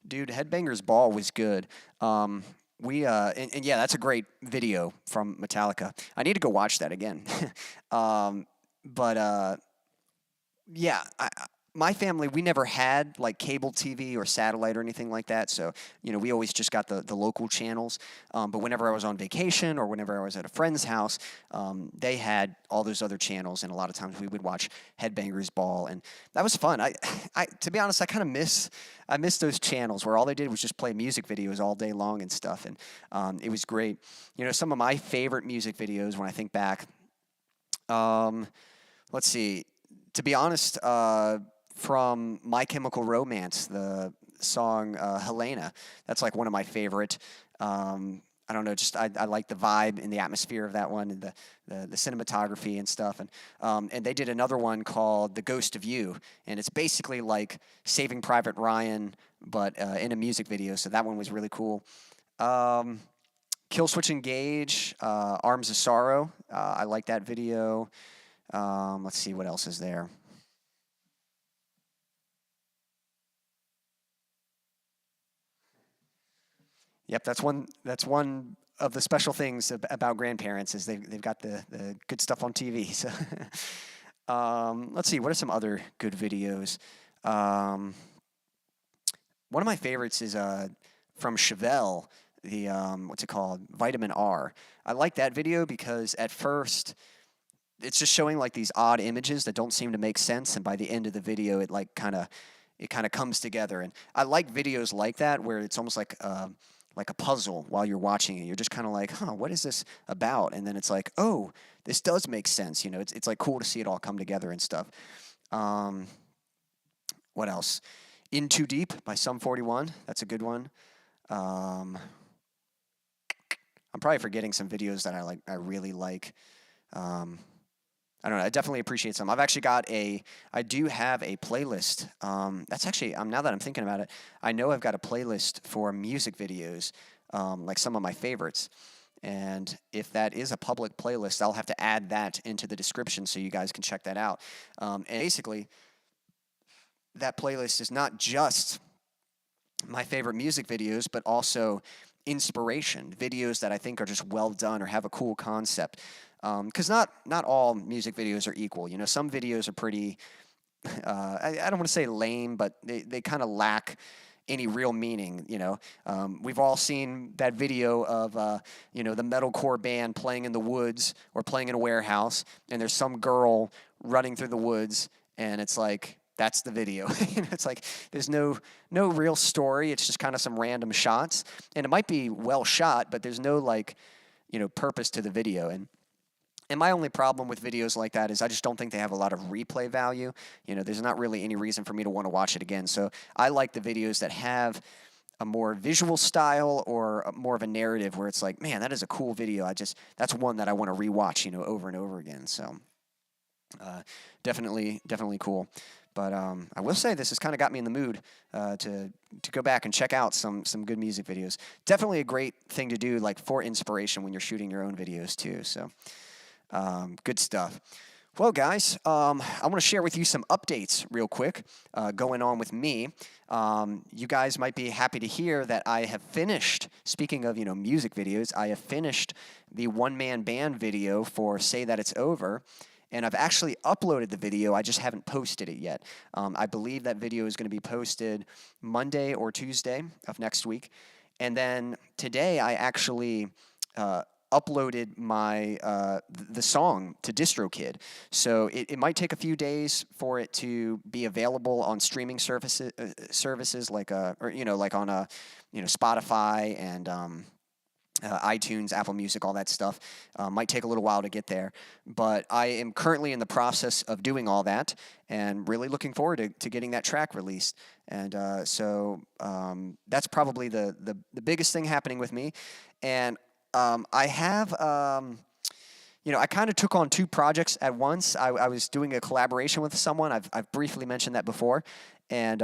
Dude, Headbangers Ball was good. And yeah, that's a great video from Metallica. I need to go watch that again. um, but yeah, my family, we never had like cable TV or satellite or anything like that. So, we always just got the local channels. But whenever I was on vacation or whenever I was at a friend's house, they had all those other channels. And a lot of times we would watch Headbangers Ball. And that was fun. To be honest, I miss those channels where all they did was just play music videos all day long and stuff. And it was great. Some of my favorite music videos when I think back, let's see. To be honest, from My Chemical Romance, the song Helena, that's like one of my favorite. I don't know, just I like the vibe and the atmosphere of that one, and the cinematography and stuff. And they did another one called The Ghost of You, and it's basically like Saving Private Ryan, but in a music video. So that one was really cool. Killswitch Engage, Arms of Sorrow. I like that video. Let's see what else is there. Yep, that's one of the special things about grandparents is they've got the good stuff on TV. So let's see, what are some other good videos? One of my favorites is from Chevelle, the what's it called? Vitamin R. I like that video because at first it's just showing like these odd images that don't seem to make sense, and by the end of the video, it kind of comes together. And I like videos like that where it's almost like a puzzle while you're watching it. You're just kind of like, huh, what is this about? And then it's like, oh, this does make sense. It's like cool to see it all come together and stuff. What else? In Too Deep by Sum 41. That's a good one. I'm probably forgetting some videos that I really like. I don't know. I definitely appreciate some. I do have a playlist. That's actually, now that I'm thinking about it, I know I've got a playlist for music videos, like some of my favorites. And if that is a public playlist, I'll have to add that into the description so you guys can check that out. And basically, that playlist is not just my favorite music videos, but also inspiration videos that I think are just well done or have a cool concept. Because not all music videos are equal. Some videos are pretty, I don't want to say lame, but they kind of lack any real meaning. We've all seen that video of the metalcore band playing in the woods or playing in a warehouse, and there's some girl running through the woods, and it's like, that's the video. It's like there's no real story. It's just kind of some random shots, and it might be well shot, but there's no purpose to the video. And my only problem with videos like that is I just don't think they have a lot of replay value. There's not really any reason for me to want to watch it again. So I like the videos that have a more visual style or more of a narrative where it's like, man, that is a cool video. That's one that I want to rewatch, over and over again. So definitely cool. But I will say this has kind of got me in the mood to go back and check out some good music videos. Definitely a great thing to do, like for inspiration when you're shooting your own videos too. So good stuff. Well, guys, I want to share with you some updates real quick going on with me. You guys might be happy to hear that I have finished, speaking of, music videos, I have finished the one-man band video for Say That It's Over. And I've actually uploaded the video. I just haven't posted it yet. I believe that video is going to be posted Monday or Tuesday of next week. And then today I actually uploaded the song to DistroKid. So it might take a few days for it to be available on streaming services like on Spotify and iTunes, AppleMusic, all that stuff. Might take a little while to get there, but I am currently in the process of doing all that and really looking forward to getting that track released. And so that's probably the biggest thing happening with me. And I have, I kind of took on two projects at once. I was doing a collaboration with someone. I've briefly mentioned that before, and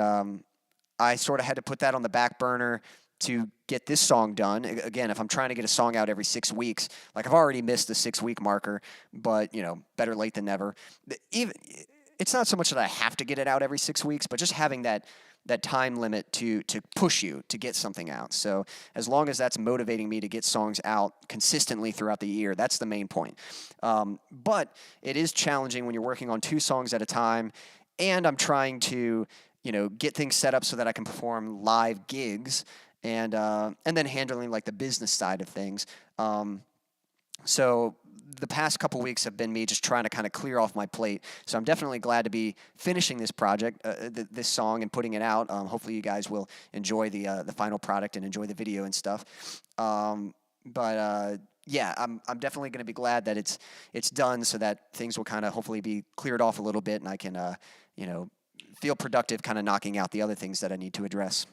I sort of had to put that on the back burner to get this song done. Again, if I'm trying to get a song out every 6 weeks, like I've already missed the 6-week marker, but better late than never. Even it's not so much that I have to get it out every 6 weeks, but just having that that time limit to push you to get something out. So as long as that's motivating me to get songs out consistently throughout the year, that's the main point. But it is challenging when you're working on 2 songs at a time, and I'm trying to, get things set up so that I can perform live gigs, and then handling like the business side of things. So the past couple weeks have been me just trying to kind of clear off my plate. So I'm definitely glad to be finishing this project, this song, and putting it out. Hopefully you guys will enjoy the final product and enjoy the video and stuff. Yeah, I'm definitely going to be glad that it's done, so that things will kind of hopefully be cleared off a little bit, and I can feel productive, kind of knocking out the other things that I need to address.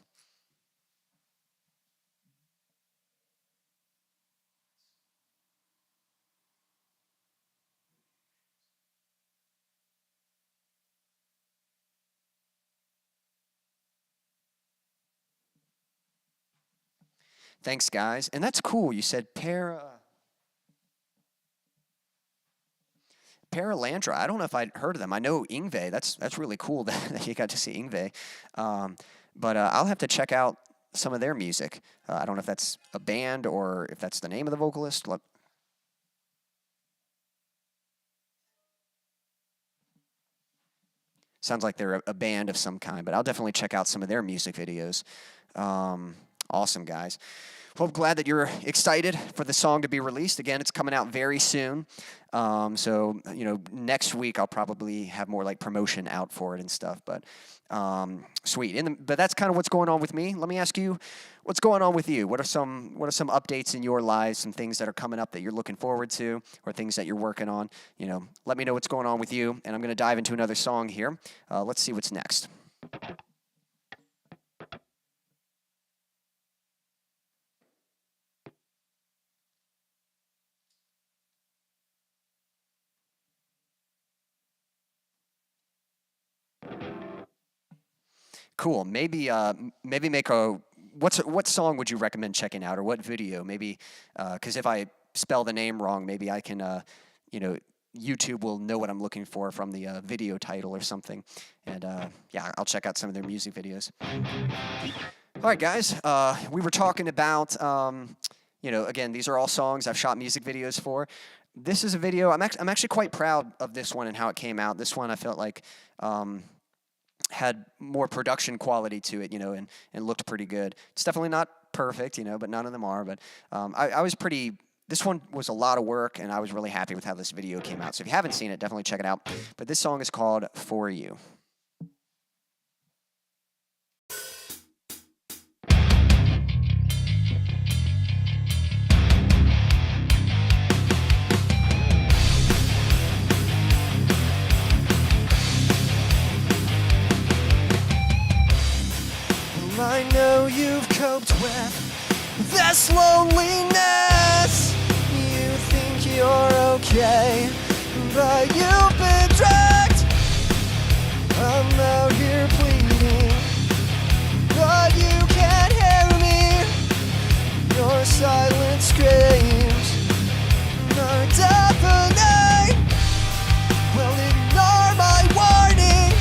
Thanks, guys. And that's cool. You said Paralandra. I don't know if I'd heard of them. I know Yngwie. That's really cool that you got to see Yngwie. But I'll have to check out some of their music. I don't know if that's a band or if that's the name of the vocalist. Sounds like they're a band of some kind, but I'll definitely check out some of their music videos. Awesome, guys. Well, I'm glad that you're excited for the song to be released. Again, it's coming out very soon. So, next week I'll probably have more like promotion out for it and stuff. But sweet. But that's kind of what's going on with me. Let me ask you, what's going on with you? What are some updates in your lives? Some things that are coming up that you're looking forward to, or things that you're working on? Let me know what's going on with you. And I'm going to dive into another song here. Let's see what's next. Cool. Maybe make what song would you recommend checking out, or what video? Maybe because if I spell the name wrong, maybe I can YouTube will know what I'm looking for from the video title or something. And yeah, I'll check out some of their music videos. All right, guys. We were talking about again, these are all songs I've shot music videos for. This is a video. I'm actually quite proud of this one and how it came out. This one I felt like had more production quality to it, and looked pretty good. It's definitely not perfect, but none of them are. But I was pretty. This one was a lot of work, and I was really happy with how this video came out. So if you haven't seen it, definitely check it out. But this song is called "For You." I know you've coped with this loneliness. You think you're okay, but you've been dragged. I'm out here pleading, but you can't hear me. Your silent screams are deafening. Well, ignore my warning.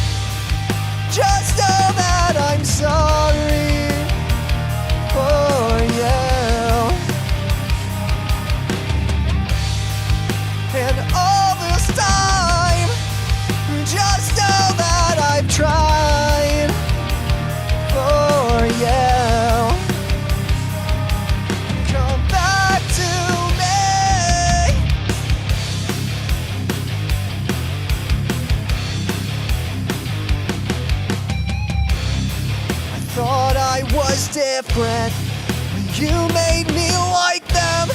Just know that I'm sorry for you. And all this time, just know that I've tried for you. Come back to me. I thought I was different. You made me like them.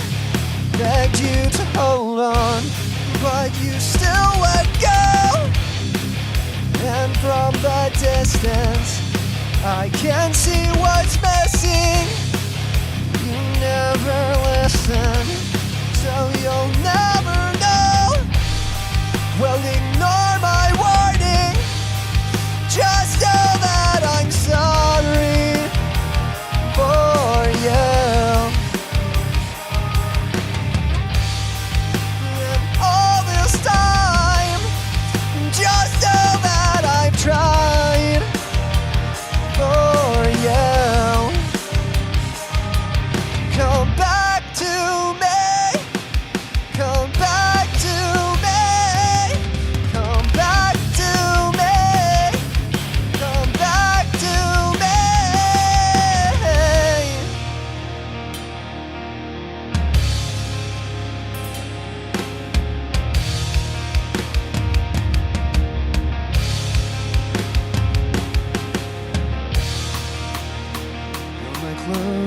Begged you to hold on, but you still let go. And from the distance, I can see what's missing. You never listen, so you'll never know. Well, ignore my warning. Just know that I'm sorry for you. And all this time, just know that I've tried for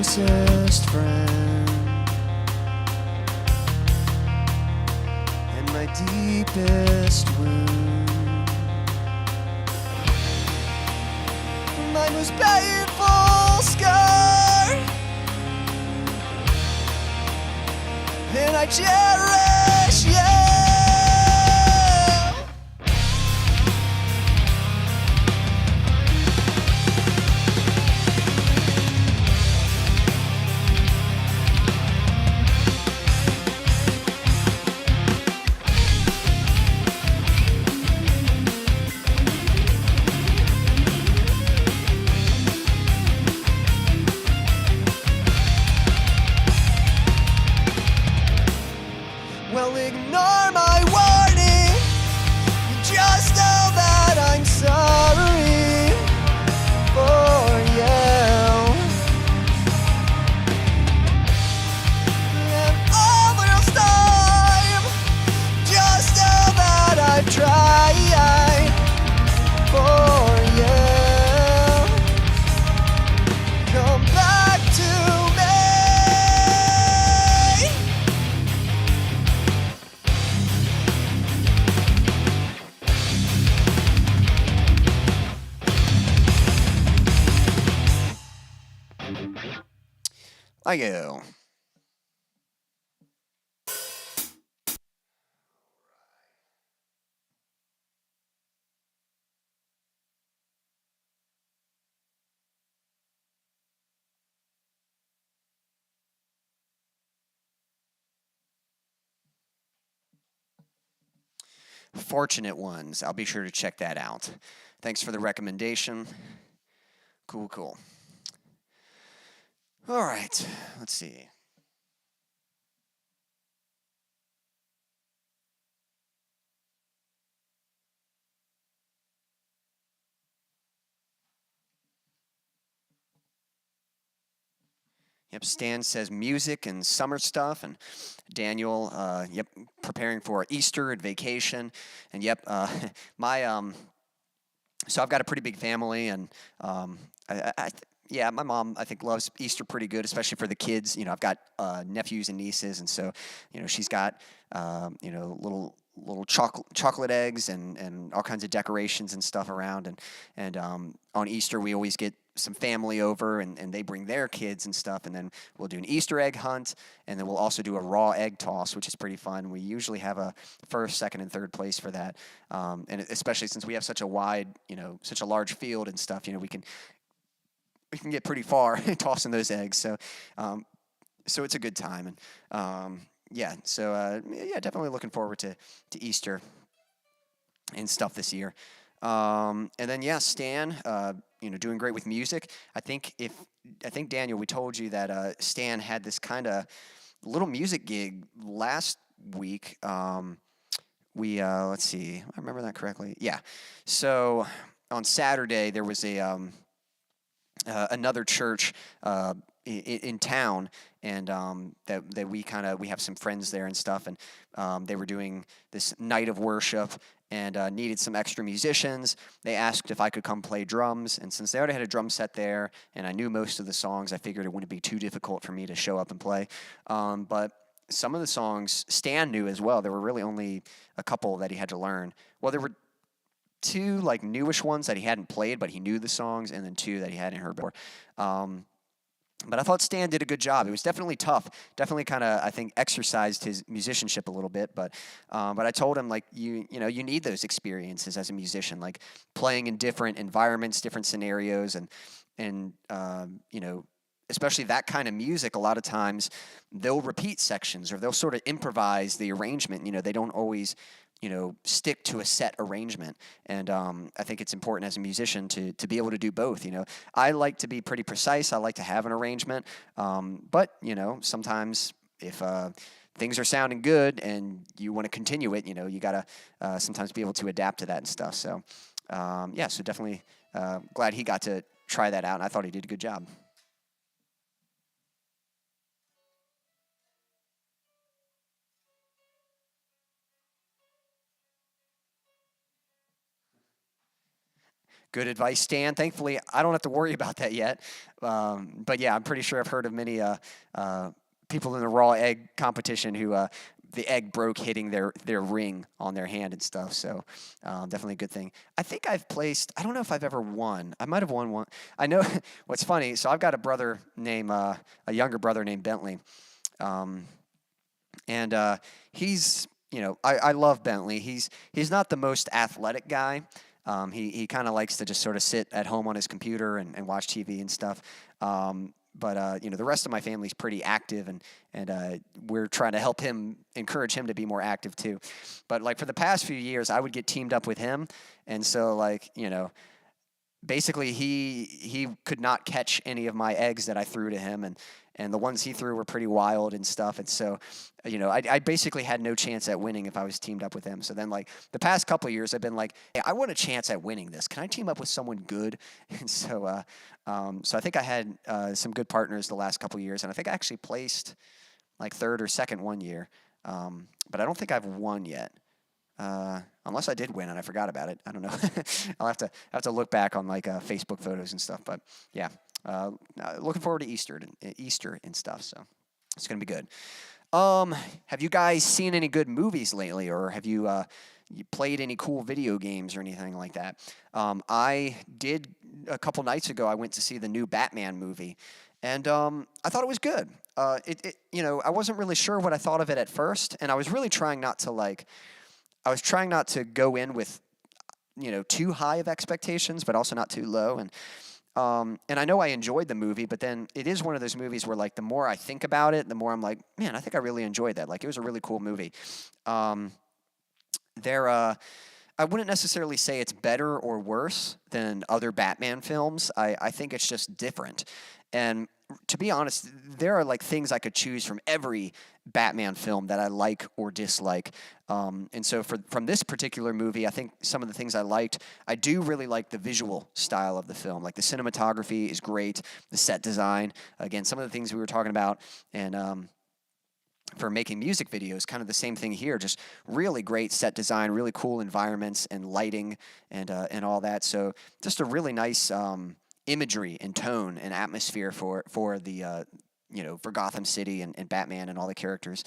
closest friend and my deepest wound, my most painful scar, and I cherish you. Well, ignore my warning. Just know that I'm sorry for you. And all this time, just know that I've tried for you. Come back to me. Thank you. Fortunate Ones. I'll be sure to check that out. Thanks for the recommendation. Cool, cool. All right, let's see. Yep, Stan says music and summer stuff, and Daniel, yep, preparing for Easter and vacation, and yep, so I've got a pretty big family, and yeah, my mom I think loves Easter pretty good, especially for the kids. You know, I've got nephews and nieces, and so she's got little chocolate eggs and all kinds of decorations and stuff around, and on Easter we always get some family over, and they bring their kids and stuff, and then we'll do an Easter egg hunt, and then we'll also do a raw egg toss, which is pretty fun. We usually have a first, second, and third place for that, and especially since we have such a wide, such a large field and stuff, we can get pretty far tossing those eggs. So it's a good time, and yeah, so yeah, definitely looking forward to Easter and stuff this year. And then yeah, Stan, doing great with music. I think Daniel, we told you that Stan had this kind of little music gig last week. We let's see, I remember that correctly. Yeah. So on Saturday there was another church in town, and that we have some friends there and stuff, and they were doing this night of worship, and needed some extra musicians. They asked if I could come play drums, and since they already had a drum set there, and I knew most of the songs, I figured it wouldn't be too difficult for me to show up and play. But some of the songs Stan knew as well. There were really only a couple that he had to learn. Well, there were two like newish ones that he hadn't played, but he knew the songs, and then two that he hadn't heard before. But I thought Stan did a good job. It was definitely tough. Definitely kind of, I think, exercised his musicianship a little bit. But I told him, like, you need those experiences as a musician, like playing in different environments, different scenarios, and especially that kind of music. A lot of times they'll repeat sections, or they'll sort of improvise the arrangement. They don't always stick to a set arrangement. And I think it's important as a musician to be able to do both. I like to be pretty precise. I like to have an arrangement. But, sometimes if things are sounding good and you want to continue it, you got to sometimes be able to adapt to that and stuff. So, yeah, so definitely glad he got to try that out. And I thought he did a good job. Good advice, Stan. Thankfully, I don't have to worry about that yet. But yeah, I'm pretty sure I've heard of many people in the raw egg competition who the egg broke hitting their ring on their hand and stuff. So definitely a good thing. I think I've placed, I don't know if I've ever won. I might have won one. I know what's funny. So I've got a younger brother named Bentley. And he's, I love Bentley. He's not the most athletic guy. He kind of likes to just sort of sit at home on his computer and watch TV and stuff. But the rest of my family's pretty active, and we're trying to encourage him to be more active too. But like for the past few years, I would get teamed up with him, and so basically he could not catch any of my eggs that I threw to him, and the ones he threw were pretty wild and stuff. And so, I basically had no chance at winning if I was teamed up with him. So then, like, the past couple of years, I've been like, hey, I want a chance at winning this. Can I team up with someone good? And so, so I think I had some good partners the last couple of years, and I think I actually placed like third or second one year. But I don't think I've won yet. Unless I did win and I forgot about it. I don't know. I'll have to look back on like Facebook photos and stuff. But yeah, looking forward to Easter and stuff. So it's gonna be good. Have you guys seen any good movies lately, or have you played any cool video games or anything like that? I did a couple nights ago. I went to see the new Batman movie, and I thought it was good. I wasn't really sure what I thought of it at first, and I was really trying not to go in with, too high of expectations, but also not too low. And I know I enjoyed the movie, but then it is one of those movies where, like, the more I think about it, the more I'm like, man, I think I really enjoyed that. Like, it was a really cool movie. I wouldn't necessarily say it's better or worse than other Batman films. I think it's just different. And to be honest, there are like things I could choose from every Batman film that I like or dislike. And so from this particular movie, I think some of the things I liked, I do really like the visual style of the film. Like the cinematography is great, the set design, again, some of the things we were talking about, and for making music videos, kind of the same thing here, just really great set design, really cool environments and lighting and all that. So just a really nice imagery and tone and atmosphere for the for Gotham City and Batman and all the characters.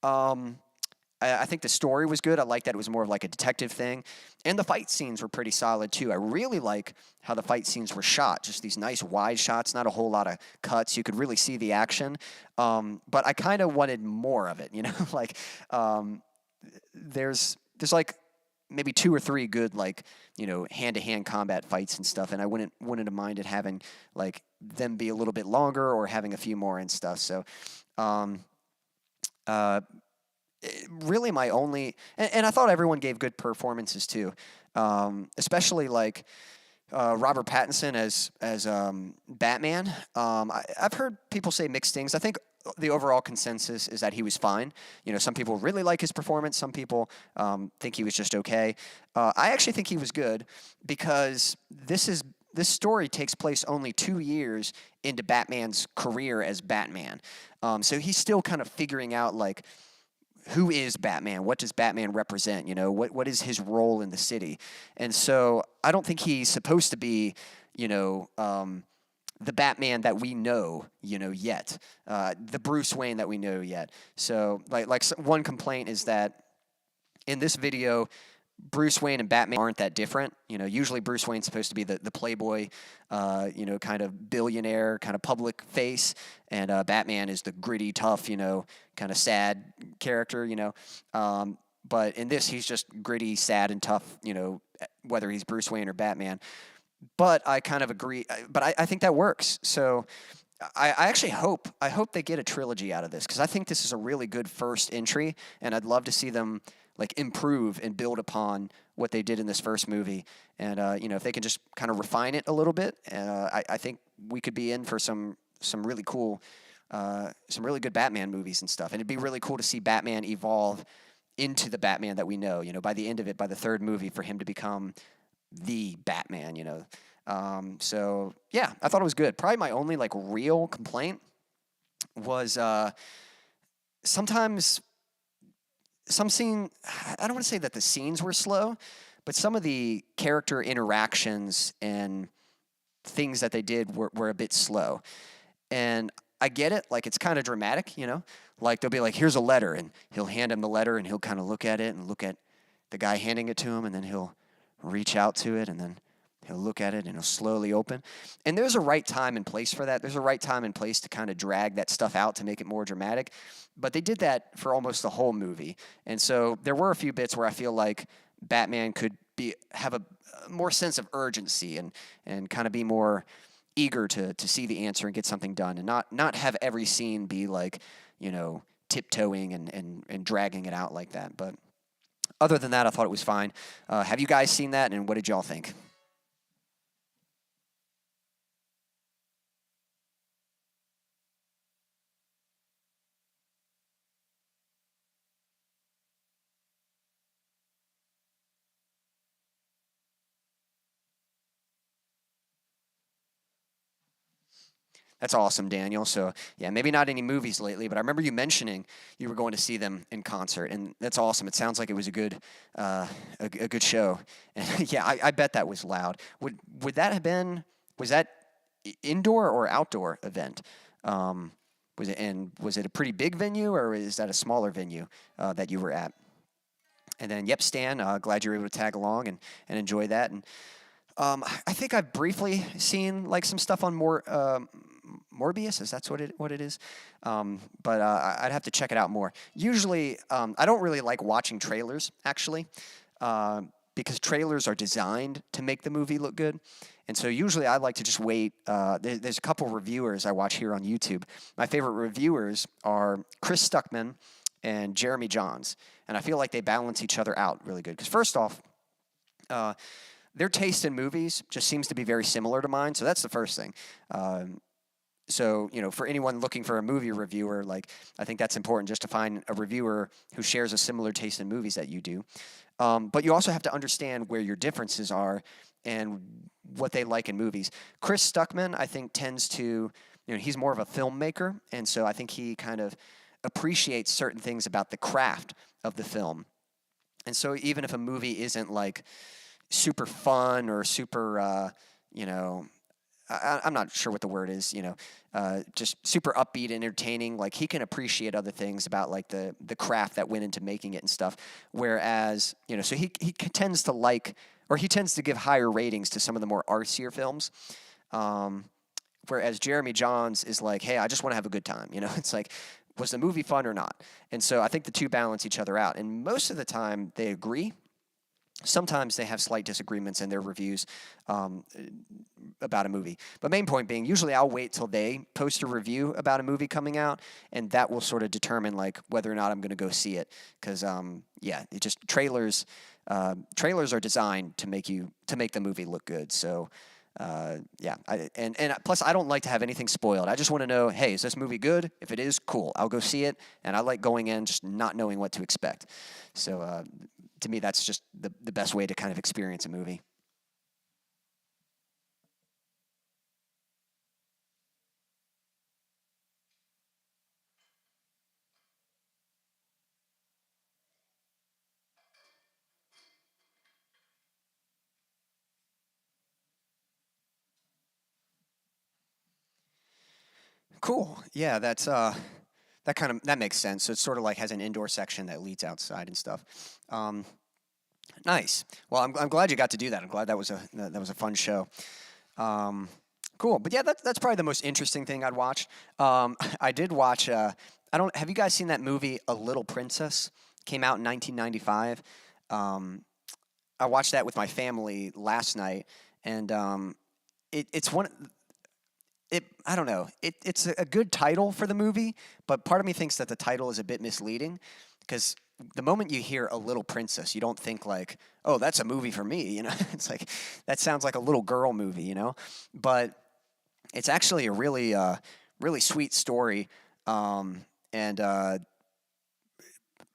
I think the story was good. I like that it was more of like a detective thing. And the fight scenes were pretty solid too. I really like how the fight scenes were shot. Just these nice wide shots, not a whole lot of cuts. You could really see the action. But I kind of wanted more of it, like there's like maybe 2 or 3 good, like, hand-to-hand combat fights and stuff, and I wouldn't have minded having, like, them be a little bit longer or having a few more and stuff. So, really my only... And I thought everyone gave good performances, too. Especially, like, Robert Pattinson as Batman. I've heard people say mixed things. I think the overall consensus is that he was fine. Some people really like his performance. Some people think he was just okay. I actually think he was good because this story takes place only 2 years into Batman's career as Batman. So he's still kind of figuring out, like, who is Batman? What does Batman represent? What is his role in the city? And so I don't think he's supposed to be, the Batman that we know, yet. The Bruce Wayne that we know yet. So, one complaint is that in this video, Bruce Wayne and Batman aren't that different. Usually Bruce Wayne's supposed to be the playboy, kind of billionaire, kind of public face, and Batman is the gritty, tough, kind of sad character, But in this, he's just gritty, sad, and tough, whether he's Bruce Wayne or Batman. But I kind of agree. But I think that works. So I actually hope they get a trilogy out of this, because I think this is a really good first entry, and I'd love to see them like improve and build upon what they did in this first movie. And if they can just kind of refine it a little bit, I think we could be in for some really cool, some really good Batman movies and stuff. And it'd be really cool to see Batman evolve into the Batman that we know. By the end of it, by the third movie, for him to become the Batman, So yeah, I thought it was good. Probably my only like real complaint was sometimes some scene. I don't want to say that the scenes were slow, but some of the character interactions and things that they did were a bit slow. And I get it, like it's kind of dramatic, you know? Like they'll be like, here's a letter, and he'll hand him the letter, and he'll kind of look at it and look at the guy handing it to him, and then he'll reach out to it, and then he'll look at it, and he'll slowly open. And there's a right time and place for that. There's a right time and place to kind of drag that stuff out to make it more dramatic. But they did that for almost the whole movie. And so there were a few bits where I feel like Batman could have a more sense of urgency and kind of be more eager to see the answer and get something done, and not have every scene be like, you know, tiptoeing and dragging it out like that. But other than that, I thought it was fine. Have you guys seen that, and what did y'all think? That's awesome, Daniel. So, yeah, maybe not any movies lately, but I remember you mentioning you were going to see them in concert, and that's awesome. It sounds like it was a good show. And yeah, I bet that was loud. Would that have been, was that indoor or outdoor event? Um, was it a pretty big venue, or is that a smaller venue that you were at? And then, yep, Stan, glad you were able to tag along and enjoy that. And I think I've briefly seen like some stuff on Morbius, is that's what it is? But I'd have to check it out more. Usually, I don't really like watching trailers, actually, because trailers are designed to make the movie look good. And so usually I like to just wait. There's a couple reviewers I watch here on YouTube. My favorite reviewers are Chris Stuckman and Jeremy Johns. And I feel like they balance each other out really good. Because first off, their taste in movies just seems to be very similar to mine. So that's the first thing. So, you know, for anyone looking for a movie reviewer, like, I think that's important just to find a reviewer who shares a similar taste in movies that you do. But you also have to understand where your differences are and what they like in movies. Chris Stuckman, I think, tends to, you know, he's more of a filmmaker. And so I think he kind of appreciates certain things about the craft of the film. And so even if a movie isn't like super fun or super, you know, I'm not sure what the word is, you know, just super upbeat and entertaining. Like, he can appreciate other things about like the craft that went into making it and stuff. Whereas, you know, so he tends to like, or he tends to give higher ratings to some of the more artsier films. Whereas Jeremy Johns is like, hey, I just want to have a good time. You know, it's like, was the movie fun or not? And so I think the two balance each other out. And most of the time they agree. Sometimes they have slight disagreements in their reviews about a movie. But main point being, usually I'll wait till they post a review about a movie coming out, and that will sort of determine like whether or not I'm going to go see it. Because yeah, it just trailers are designed to make the movie look good. So yeah, and plus I don't like to have anything spoiled. I just want to know, hey, is this movie good? If it is, cool, I'll go see it. And I like going in just not knowing what to expect. So to me, that's just the best way to kind of experience a movie. Cool. Yeah, that makes sense. So it sort of like has an indoor section that leads outside and stuff. Um, nice. Well, I'm glad you got to do that. I'm glad that was a fun show. Um, cool. But yeah, that's probably the most interesting thing I'd watched. I did watch. I don't. Have you guys seen that movie, A Little Princess? Came out in 1995. Um, I watched that with my family last night, and it's one. I don't know. It's a good title for the movie, but part of me thinks that the title is a bit misleading because the moment you hear A Little Princess, you don't think like, oh, that's a movie for me. You know, it's like that sounds like a little girl movie. You know, but it's actually a really sweet story, and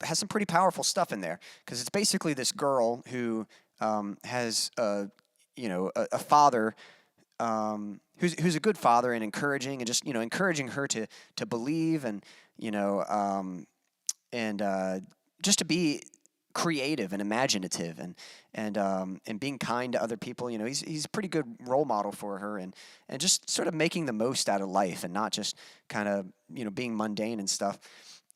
has some pretty powerful stuff in there because it's basically this girl who has a father who's a good father and encouraging and just encouraging her to believe and and just to be creative and imaginative, and being kind to other people. You know, he's a pretty good role model for her, and just sort of making the most out of life and not just kind of, you know, being mundane and stuff.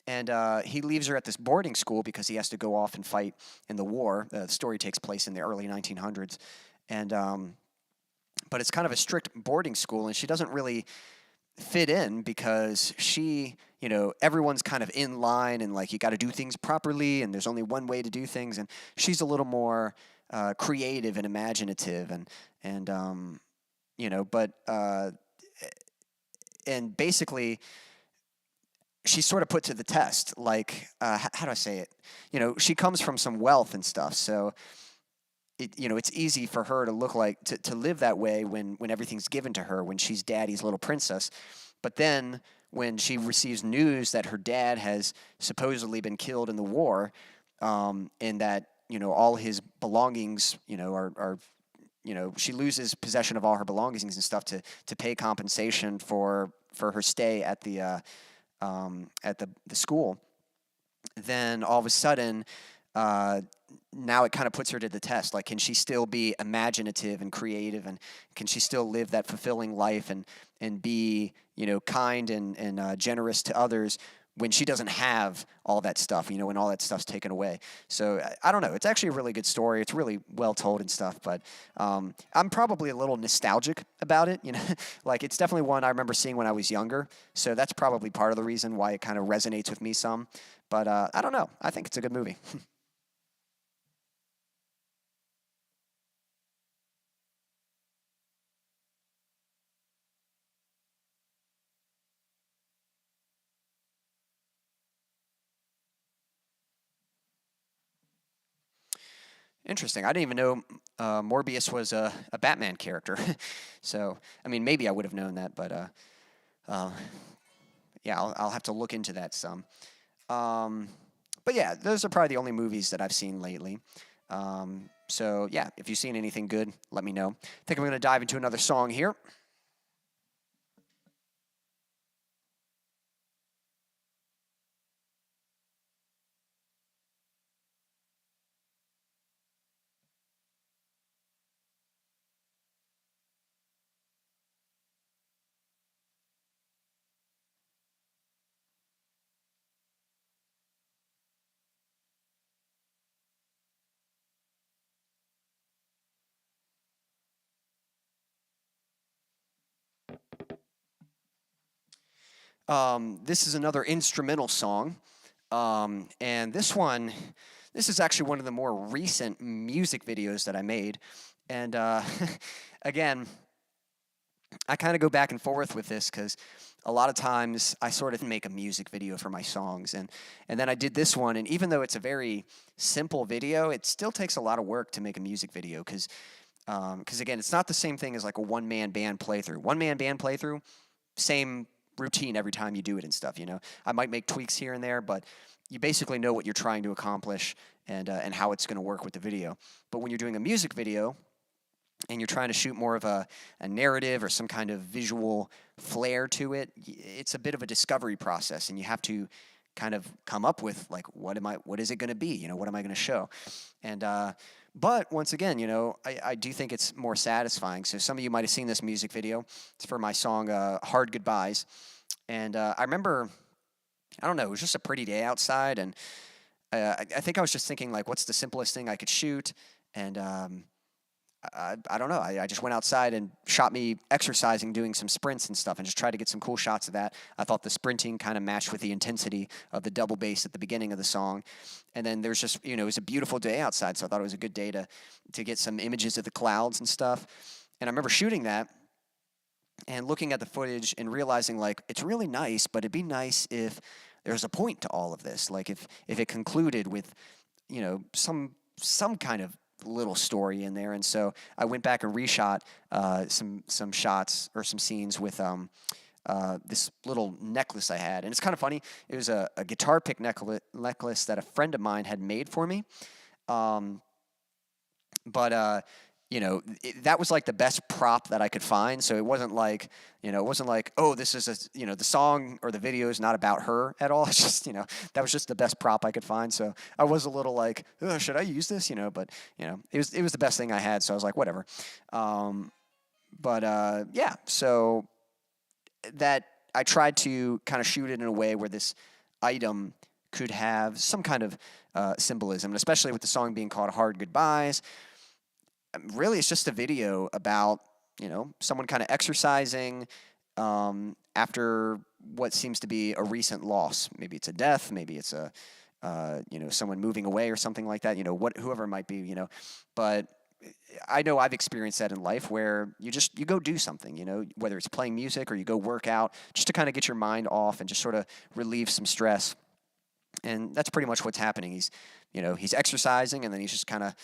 And he leaves her at this boarding school because he has to go off and fight in the war. The story takes place in the early 1900s, and but it's kind of a strict boarding school, and she doesn't really fit in because she, you know, everyone's kind of in line, and like you got to do things properly, and there's only one way to do things, and she's a little more creative and imaginative, and you know, but and basically she's sort of put to the test. Like, how do I say it? You know, she comes from some wealth and stuff, so you know, it's easy for her to look like to live that way when everything's given to her, when she's daddy's little princess. But then when she receives news that her dad has supposedly been killed in the war, and that, you know, all his belongings, you know, are you know, she loses possession of all her belongings and stuff to pay compensation for her stay at the school. Then all of a sudden, now it kind of puts her to the test. Like, can she still be imaginative and creative, and can she still live that fulfilling life and be, you know, kind and generous to others when she doesn't have all that stuff, you know, when all that stuff's taken away. So I don't know. It's actually a really good story. It's really well told and stuff, but I'm probably a little nostalgic about it, you know. Like, it's definitely one I remember seeing when I was younger, so that's probably part of the reason why it kind of resonates with me some. But I don't know. I think it's a good movie. Interesting. I didn't even know Morbius was a Batman character. So, I mean, maybe I would have known that, but uh, yeah, I'll have to look into that some. Um, but yeah, those are probably the only movies that I've seen lately. So yeah, if you've seen anything good, let me know. I think I'm going to dive into another song here. This is another instrumental song. And this is actually one of the more recent music videos that I made. And again, I kind of go back and forth with this because a lot of times I sort of make a music video for my songs, and then I did this one, and even though it's a very simple video, it still takes a lot of work to make a music video because again, it's not the same thing as like a one-man band playthrough. One-man band playthrough, same routine every time you do it and stuff. You know, I might make tweaks here and there, but you basically know what you're trying to accomplish and how it's going to work with the video. But when you're doing a music video and you're trying to shoot more of a narrative or some kind of visual flair to it, it's a bit of a discovery process, and you have to kind of come up with like, what is it going to be? You know, what am I going to show? And but once again, you know, I do think it's more satisfying. So some of you might have seen this music video. It's for my song "Hard Goodbyes," and I remember, I don't know, it was just a pretty day outside, and I think I was just thinking like, what's the simplest thing I could shoot? And I don't know. I just went outside and shot me exercising, doing some sprints and stuff, and just tried to get some cool shots of that. I thought the sprinting kind of matched with the intensity of the double bass at the beginning of the song. And then there's just, you know, it was a beautiful day outside, so I thought it was a good day to get some images of the clouds and stuff. And I remember shooting that and looking at the footage and realizing, like, it's really nice, but it'd be nice if there's a point to all of this. Like, if it concluded with, you know, some kind of little story in there. And so I went back and reshot some shots or some scenes with this little necklace I had. And it's kind of funny. It was a guitar pick necklace that a friend of mine had made for me. But that was like the best prop that I could find. So it wasn't like, it wasn't like, oh, this is the song or the video is not about her at all. It's just, that was just the best prop I could find. So I was a little like, oh, should I use this? But it was the best thing I had. So I was like, whatever. Yeah, so that I tried to kind of shoot it in a way where this item could have some kind of symbolism, and especially with the song being called Hard Goodbyes. Really, it's just a video about, someone kind of exercising after what seems to be a recent loss. Maybe it's a death, maybe it's a, someone moving away or something like that, whoever it might be, But I know I've experienced that in life where you go do something, whether it's playing music or you go work out, just to kind of get your mind off and just sort of relieve some stress. And that's pretty much what's happening. He's exercising, and then he's just kind of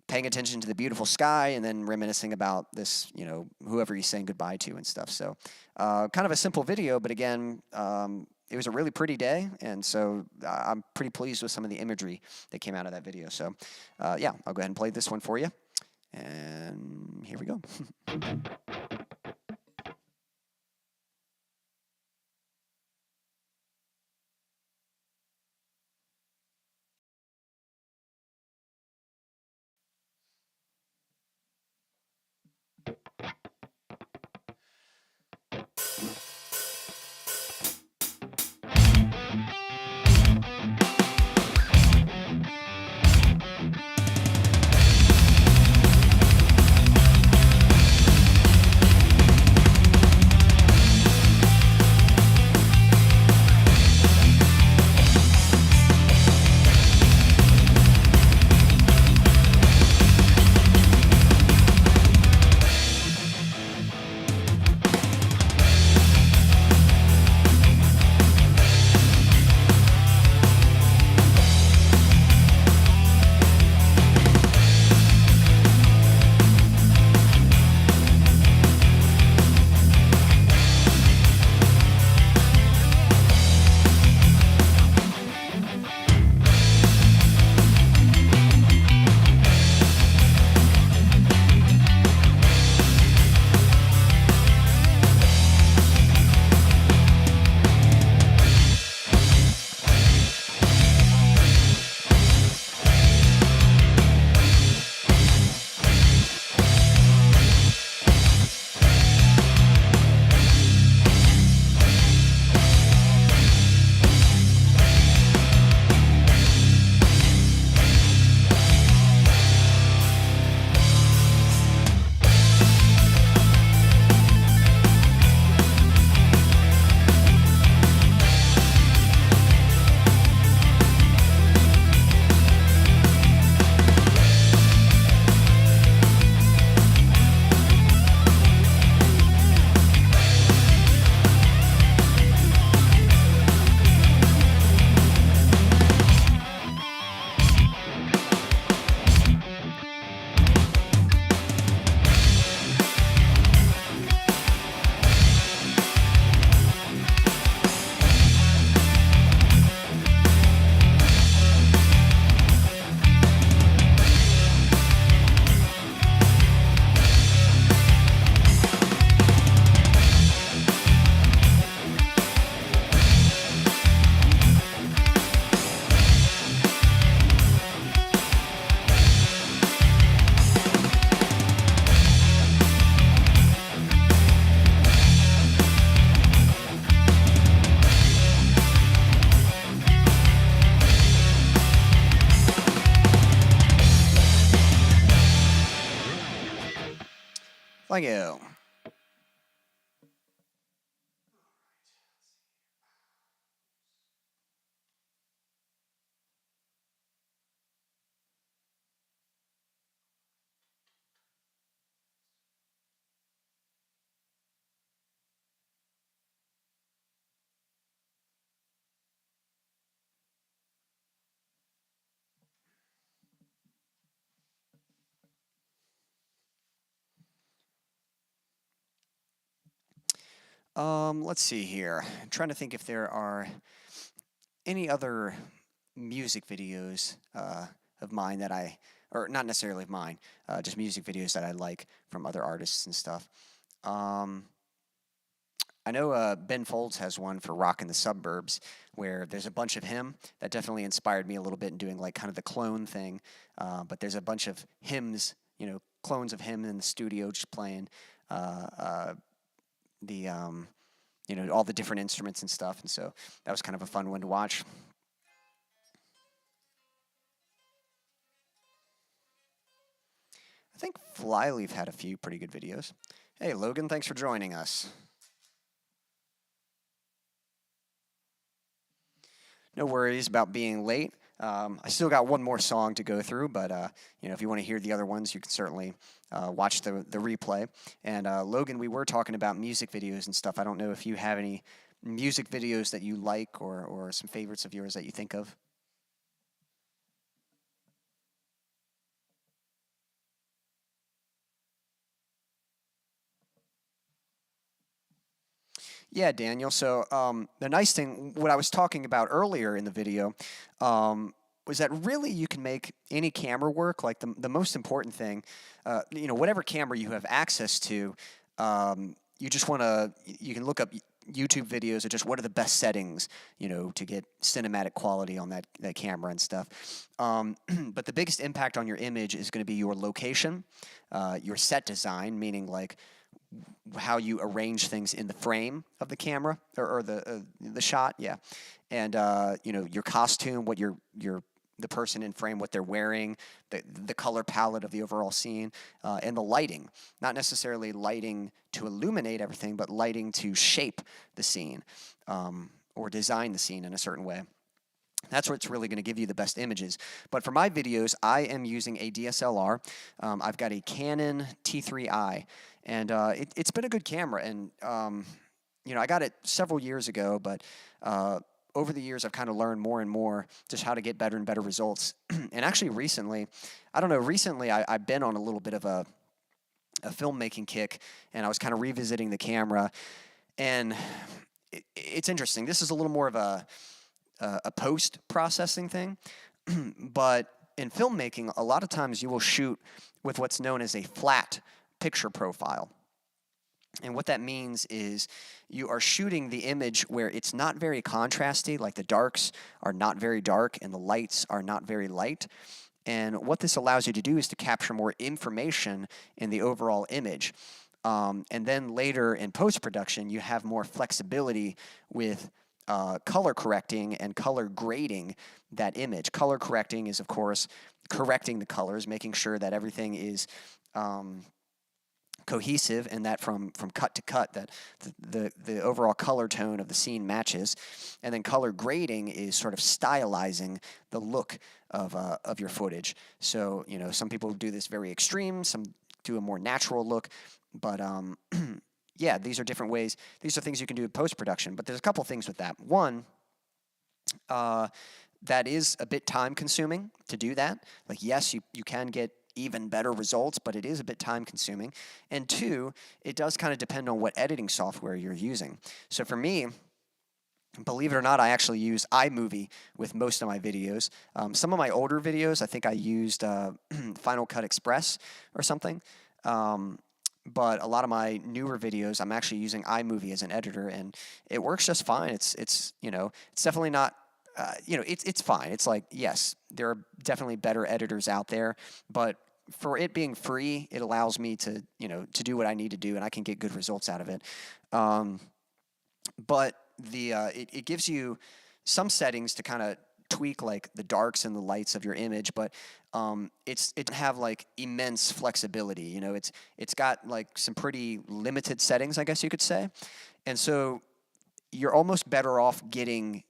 paying attention to the beautiful sky and then reminiscing about this, whoever he's saying goodbye to and stuff. So kind of a simple video, but again, it was a really pretty day. And so I'm pretty pleased with some of the imagery that came out of that video. So yeah, I'll go ahead and play this one for you. And here we go. Thank you. Let's see here. I'm trying to think if there are any other music videos of mine that I or not necessarily of mine, just music videos that I like from other artists and stuff. Um, I know Ben Folds has one for Rock in the Suburbs where there's a bunch of him that definitely inspired me a little bit in doing like kind of the clone thing. But there's a bunch of hymns, clones of him in the studio just playing uh, uh, the, all the different instruments and stuff. And so that was kind of a fun one to watch. I think Flyleaf had a few pretty good videos. Hey, Logan, thanks for joining us. No worries about being late. I still got one more song to go through, but if you want to hear the other ones, you can certainly watch the replay. And Logan, we were talking about music videos and stuff. I don't know if you have any music videos that you like or some favorites of yours that you think of. Yeah, Daniel. So the nice thing, what I was talking about earlier in the video, was that really you can make any camera work. Like the most important thing, whatever camera you have access to, you just want to, you can look up YouTube videos of just what are the best settings, to get cinematic quality on that camera and stuff. But the biggest impact on your image is going to be your location, your set design, meaning like how you arrange things in the frame of the camera or the shot, yeah, and your costume, what the person in frame, what they're wearing, the color palette of the overall scene, and the lighting. Not necessarily lighting to illuminate everything, but lighting to shape the scene or design the scene in a certain way. That's what's really going to give you the best images. But for my videos, I am using a DSLR. I've got a Canon T3i, and it's been a good camera. And I got it several years ago, but over the years, I've kind of learned more and more just how to get better and better results. And actually, recently, I've been on a little bit of a filmmaking kick, and I was kind of revisiting the camera, and it's interesting. This is a little more of a post-processing thing, but in filmmaking, a lot of times you will shoot with what's known as a flat picture profile. And what that means is you are shooting the image where it's not very contrasty, like the darks are not very dark and the lights are not very light. And what this allows you to do is to capture more information in the overall image. And then later in post-production, you have more flexibility with color correcting and color grading that image. Color correcting is, of course, correcting the colors, making sure that everything is cohesive and that from cut to cut that the overall color tone of the scene matches. And then color grading is sort of stylizing the look of your footage. So, some people do this very extreme, some do a more natural look, but yeah, these are different ways. These are things you can do in post-production, but there's a couple things with that. One, that is a bit time-consuming to do that. Like, yes, you can get even better results, but it is a bit time-consuming. And two, it does kind of depend on what editing software you're using. So for me, believe it or not, I actually use iMovie with most of my videos. Some of my older videos, I think I used Final Cut Express or something. But a lot of my newer videos, I'm actually using iMovie as an editor, and it works just fine. It's definitely not, it's fine. It's like, yes, there are definitely better editors out there, but for it being free, it allows me to do what I need to do, and I can get good results out of it. But it gives you some settings to kind of tweak like the darks and the lights of your image, but it doesn't have like immense flexibility. It's got like some pretty limited settings, I guess you could say, and so you're almost better off getting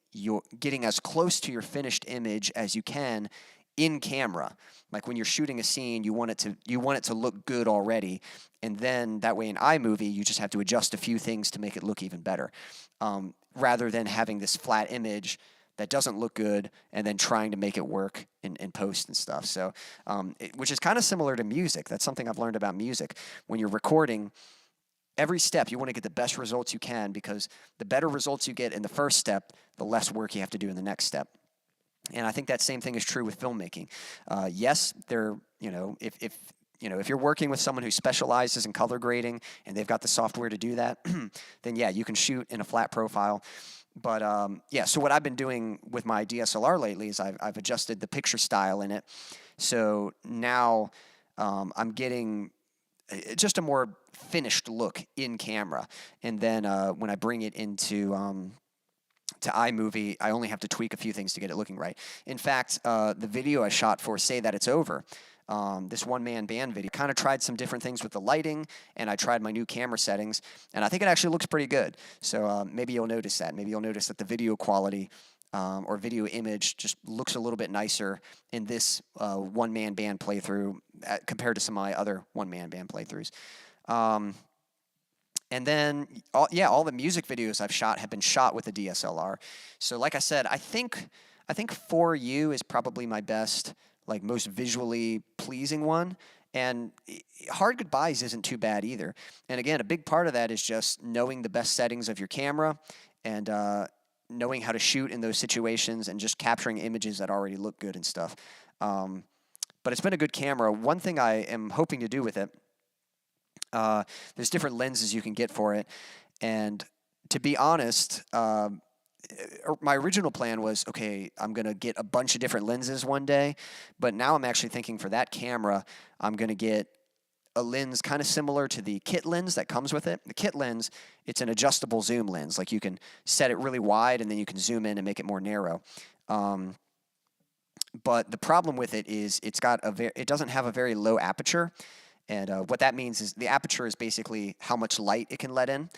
as close to your finished image as you can in camera. Like when you're shooting a scene, you want it to look good already, and then that way in iMovie you just have to adjust a few things to make it look even better, rather than having this flat image that doesn't look good and then trying to make it work in post and stuff. So, which is kind of similar to music. That's something I've learned about music. When you're recording, every step you want to get the best results you can, because the better results you get in the first step, the less work you have to do in the next step. And I think that same thing is true with filmmaking. Yes, they're, if you're working with someone who specializes in color grading and they've got the software to do that, then yeah, you can shoot in a flat profile. But yeah, so what I've been doing with my DSLR lately is I've adjusted the picture style in it. So now I'm getting just a more finished look in camera. And then when I bring it into to iMovie, I only have to tweak a few things to get it looking right. In fact, the video I shot for Say That It's Over, this one-man band video, kind of tried some different things with the lighting, and I tried my new camera settings, and I think it actually looks pretty good. So maybe you'll notice that. Maybe you'll notice that the video quality or video image just looks a little bit nicer in this one-man band playthrough compared to some of my other one-man band playthroughs. And then, all the music videos I've shot have been shot with a DSLR. So like I said, I think For You is probably my best, like most visually pleasing one. And Hard Goodbyes isn't too bad either. And again, a big part of that is just knowing the best settings of your camera and knowing how to shoot in those situations and just capturing images that already look good and stuff. But it's been a good camera. One thing I am hoping to do with it, there's different lenses you can get for it. And to be honest, my original plan was, okay, I'm going to get a bunch of different lenses one day. But now I'm actually thinking for that camera, I'm going to get a lens kind of similar to the kit lens that comes with it. The kit lens, it's an adjustable zoom lens. Like you can set it really wide and then you can zoom in and make it more narrow. But the problem with it is it doesn't have a very low aperture. And what that means is the aperture is basically how much light it can let in.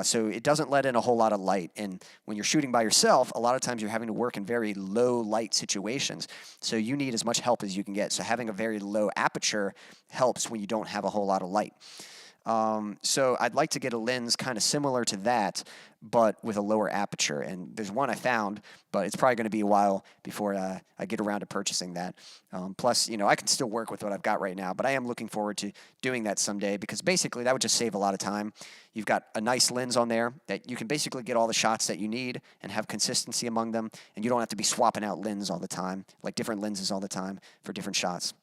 So it doesn't let in a whole lot of light. And when you're shooting by yourself, a lot of times you're having to work in very low light situations. So you need as much help as you can get. So having a very low aperture helps when you don't have a whole lot of light. So I'd like to get a lens kind of similar to that, but with a lower aperture. And there's one I found, but it's probably going to be a while before I get around to purchasing that. Plus, I can still work with what I've got right now, but I am looking forward to doing that someday because basically that would just save a lot of time. You've got a nice lens on there that you can basically get all the shots that you need and have consistency among them, and you don't have to be swapping out lenses all the time, like different lenses all the time for different shots.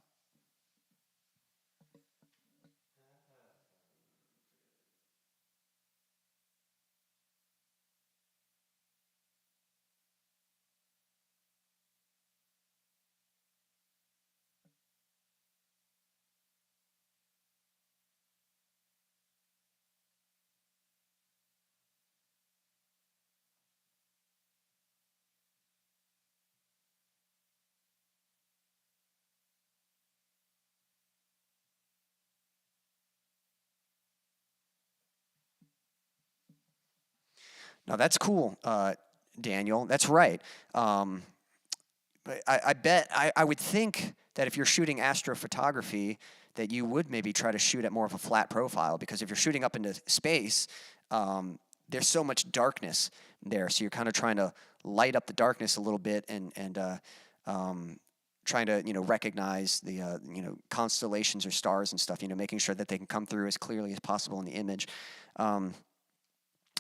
Now that's cool, Daniel. That's right. But I bet I would think that if you're shooting astrophotography, that you would maybe try to shoot at more of a flat profile because if you're shooting up into space, there's so much darkness there. So you're kind of trying to light up the darkness a little bit and trying to recognize the constellations or stars and stuff. Making sure that they can come through as clearly as possible in the image.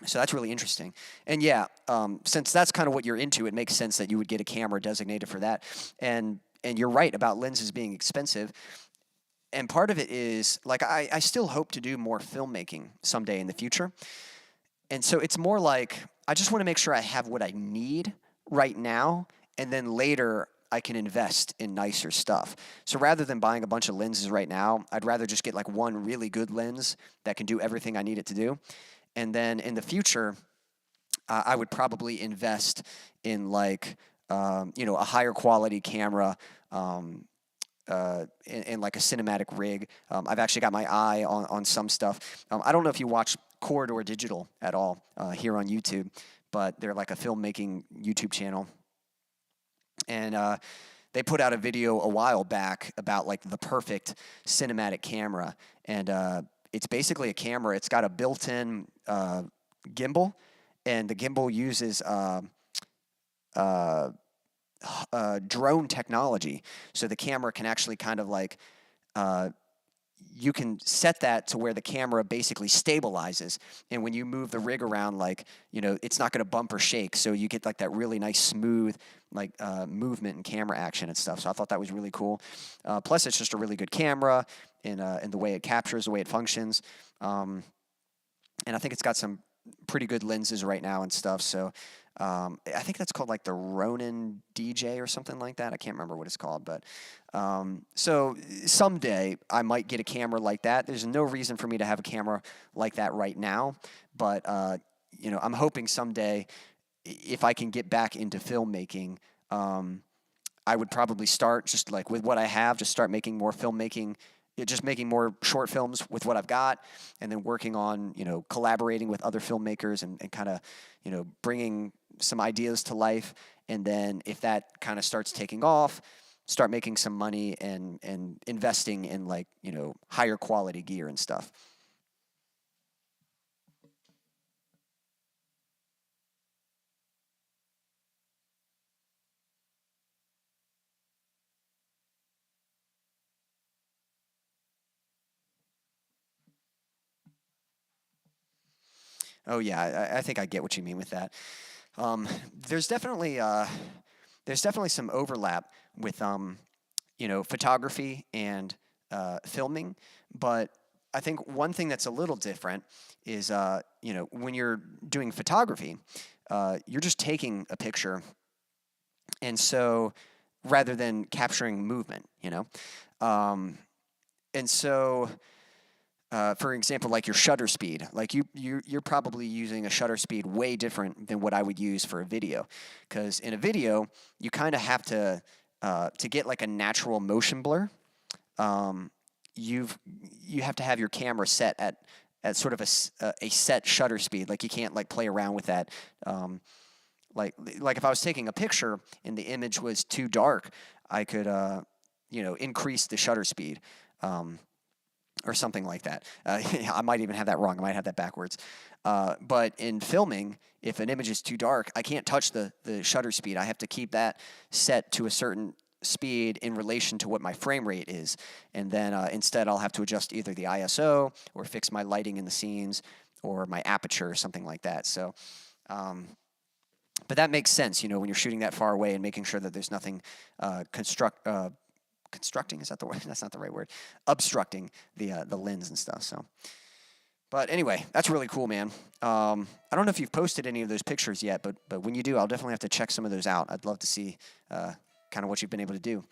So that's really interesting. And yeah, since that's kind of what you're into, it makes sense that you would get a camera designated for that. And you're right about lenses being expensive. And part of it is, like, I still hope to do more filmmaking someday in the future. And so it's more like, I just want to make sure I have what I need right now, and then later I can invest in nicer stuff. So rather than buying a bunch of lenses right now, I'd rather just get like one really good lens that can do everything I need it to do. And then in the future, I would probably invest in like, a higher quality camera, in like a cinematic rig. I've actually got my eye on some stuff. I don't know if you watch Corridor Digital at all here on YouTube, but they're like a filmmaking YouTube channel. And they put out a video a while back about like the perfect cinematic camera. And it's basically a camera. It's got a built-in gimbal, and the gimbal uses drone technology. So the camera can actually kind of like you can set that to where the camera basically stabilizes. And when you move the rig around, like, it's not going to bump or shake. So you get like that really nice, smooth, like movement and camera action and stuff. So I thought that was really cool. Plus, it's just a really good camera in the way it captures, the way it functions. And I think it's got some pretty good lenses right now and stuff. So I think that's called like the Ronin DJ or something like that. I can't remember what it's called, but so someday I might get a camera like that. There's no reason for me to have a camera like that right now, but I'm hoping someday if I can get back into filmmaking, I would probably start just like with what I have, just start making more filmmaking, just making more short films with what I've got, and then working on, collaborating with other filmmakers and kind of, bringing some ideas to life. And then if that kind of starts taking off, start making some money and investing in like, higher quality gear and stuff. Oh yeah, I think I get what you mean with that. Um, there's definitely some overlap with photography and filming, but I think one thing that's a little different is when you're doing photography, you're just taking a picture, and so rather than capturing movement, um, and so. For example, like your shutter speed, like you're probably using a shutter speed way different than what I would use for a video, because in a video you kind of have to get like a natural motion blur. Um, you have to have your camera set at sort of a set shutter speed. Like you can't like play around with that. Like if I was taking a picture and the image was too dark, I could increase the shutter speed. Or something like that. I might even have that wrong. I might have that backwards. But in filming, if an image is too dark, I can't touch the shutter speed. I have to keep that set to a certain speed in relation to what my frame rate is. And then instead, I'll have to adjust either the ISO or fix my lighting in the scenes or my aperture or something like that. So, but that makes sense, when you're shooting that far away and making sure that there's nothing constructing, is that the word? That's not the right word. Obstructing the lens and stuff. So, but anyway, that's really cool, man. I don't know if you've posted any of those pictures yet, but when you do, I'll definitely have to check some of those out. I'd love to see kind of what you've been able to do.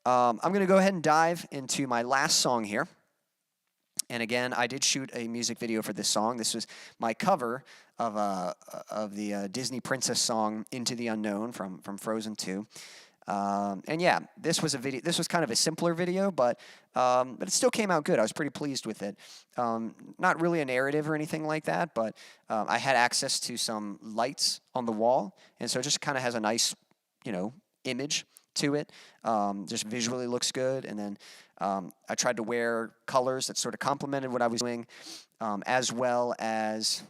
I'm going to go ahead and dive into my last song here. And again, I did shoot a music video for this song. This was my cover of the Disney princess song "Into the Unknown" from Frozen 2. And yeah, this was a video. This was kind of a simpler video, but it still came out good. I was pretty pleased with it. Not really a narrative or anything like that, but I had access to some lights on the wall, and so it just kind of has a nice, image to it. Just visually looks good, and then I tried to wear colors that sort of complemented what I was doing, as well as.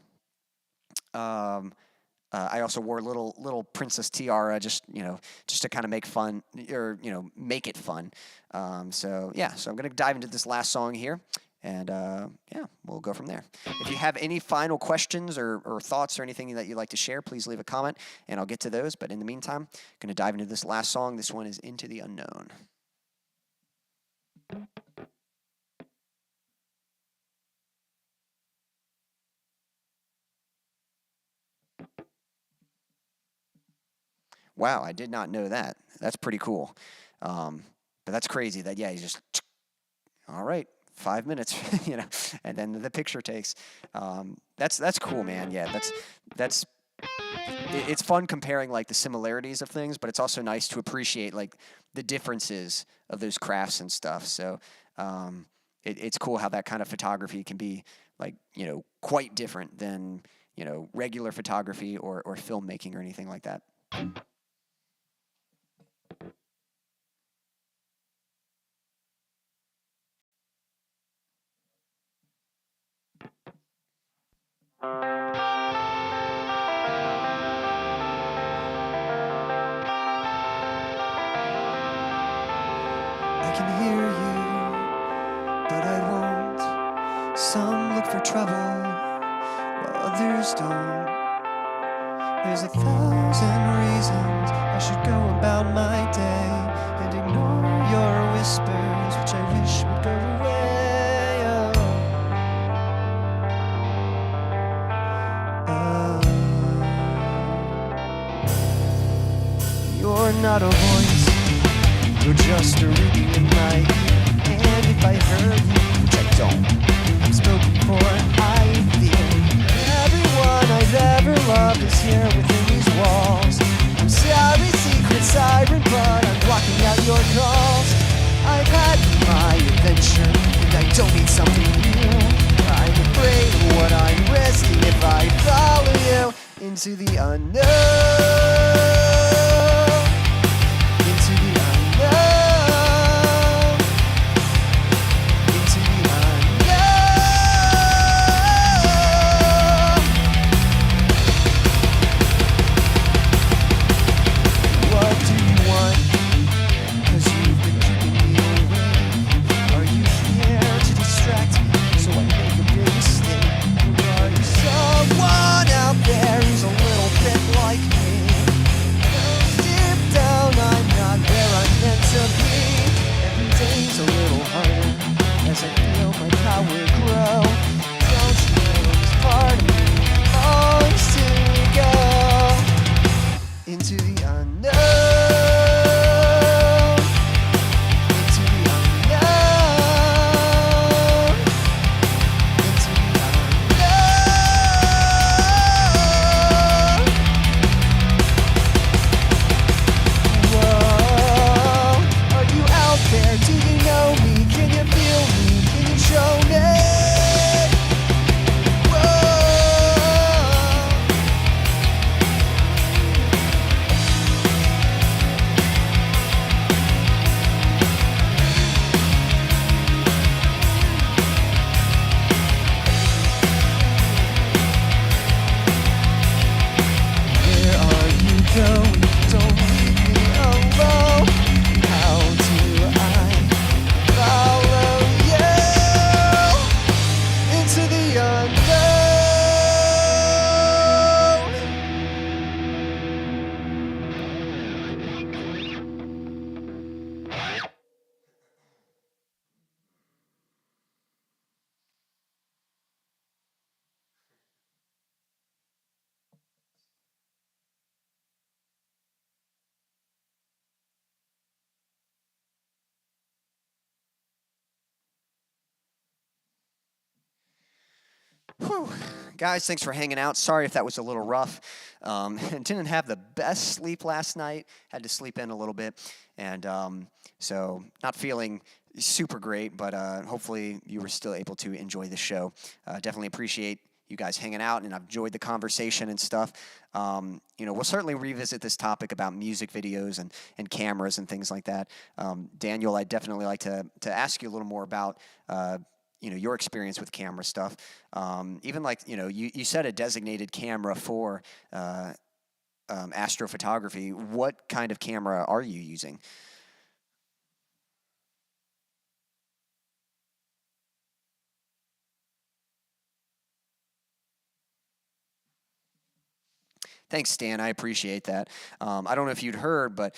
I also wore a little princess tiara, just to kind of make fun or make it fun. So I'm gonna dive into this last song here, and we'll go from there. If you have any final questions or thoughts or anything that you'd like to share, please leave a comment, and I'll get to those. But in the meantime, I'm gonna dive into this last song. This one is "Into the Unknown." Wow, I did not know that. That's pretty cool. But that's crazy that, yeah, he's just, all right, 5 minutes, and then the picture takes. That's cool, man. Yeah, it's fun comparing like the similarities of things, but it's also nice to appreciate like the differences of those crafts and stuff. So it's cool how that kind of photography can be like, quite different than, regular photography or filmmaking or anything like that. I can hear you, but I Some look for trouble, while others don't. There's 1,000 reasons I should go about my day and ignore your whispers, which I wish would go away. You're not a voice, you're just a ringing in my ear. And if I heard you, which I don't, I'm spoken for, I feel. Everyone I've ever loved is here within these walls. I'm sorry, secret siren, but I'm blocking out your calls. I've had my adventure, and I don't need something new. I'm afraid of what I'm risking if I follow you into the unknown. Into the unknown. Into the unknown. What do you want? 'Cause you've been keeping me away. Are you here to distract me so I make a big mistake? Or are you someone out there who's a little bit like me? Deep down, I'm not where I'm meant to be. Every day's a little harder as I feel my power grow. Don't you know this part of me longs to go into the unknown. Into the unknown. Into the unknown. Whoa, are you out there? Do you know me? Can you feel me? Can you show me? Whoa. Where are you going? Don't leave me alone. How do I follow you into the unknown? Whew. Guys, thanks for hanging out. Sorry if that was a little rough. Didn't have the best sleep last night. Had to sleep in a little bit. And so not feeling super great, but hopefully you were still able to enjoy the show. Definitely appreciate you guys hanging out, and I've enjoyed the conversation and stuff. We'll certainly revisit this topic about music videos and cameras and things like that. Daniel, I'd definitely like to ask you a little more about your experience with camera stuff. Even like, you said a designated camera for Astro Photography. What kind of camera are you using? Thanks, Stan. I appreciate that. I don't know if you'd heard, but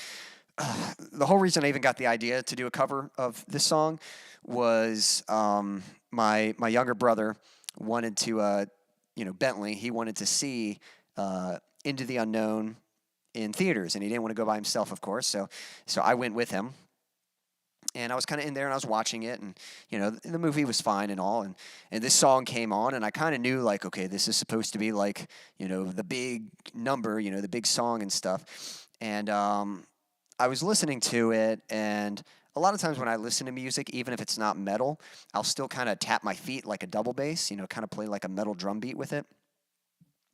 the whole reason I even got the idea to do a cover of this song was my younger brother wanted to, Bentley. He wanted to see Into the Unknown in theaters, and he didn't want to go by himself, of course. So I went with him. And I was kind of in there and I was watching it, and the movie was fine and all, and this song came on, and I kind of knew, like, okay, this is supposed to be like the big number, the big song and stuff. And I was listening to it, and a lot of times when I listen to music, even if it's not metal, I'll still kind of tap my feet like a double bass, kind of play like a metal drum beat with it.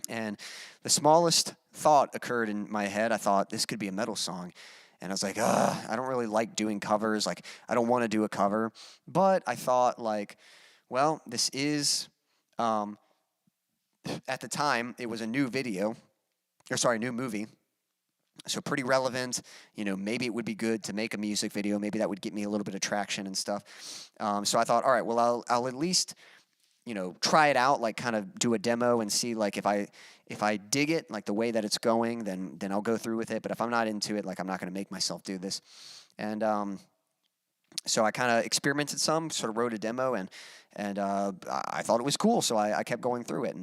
And the smallest thought occurred in my head. I thought this could be a metal song. And I was like, I don't really like doing covers. Like, I don't want to do a cover. But I thought, like, well, this is, at the time, it was a new new movie. So pretty relevant. Maybe it would be good to make a music video. Maybe that would get me a little bit of traction and stuff. So I thought, all right, well, I'll at least try it out, like kind of do a demo and see like if I dig it, like the way that it's going, then I'll go through with it. But if I'm not into it, like I'm not going to make myself do this. And so I kind of experimented some, sort of wrote a demo, and I thought it was cool, so I kept going through it.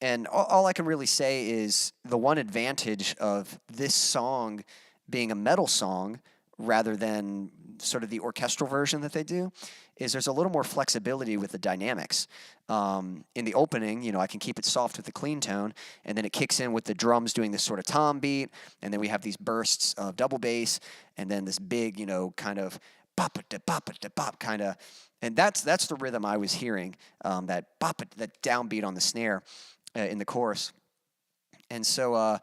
And all I can really say is the one advantage of this song being a metal song rather than sort of the orchestral version that they do is there's a little more flexibility with the dynamics. In the opening, I can keep it soft with the clean tone, and then it kicks in with the drums doing this sort of tom beat, and then we have these bursts of double bass, and then this big, kind of bop kind of, and that's the rhythm I was hearing, that bop, that downbeat on the snare in the chorus. And so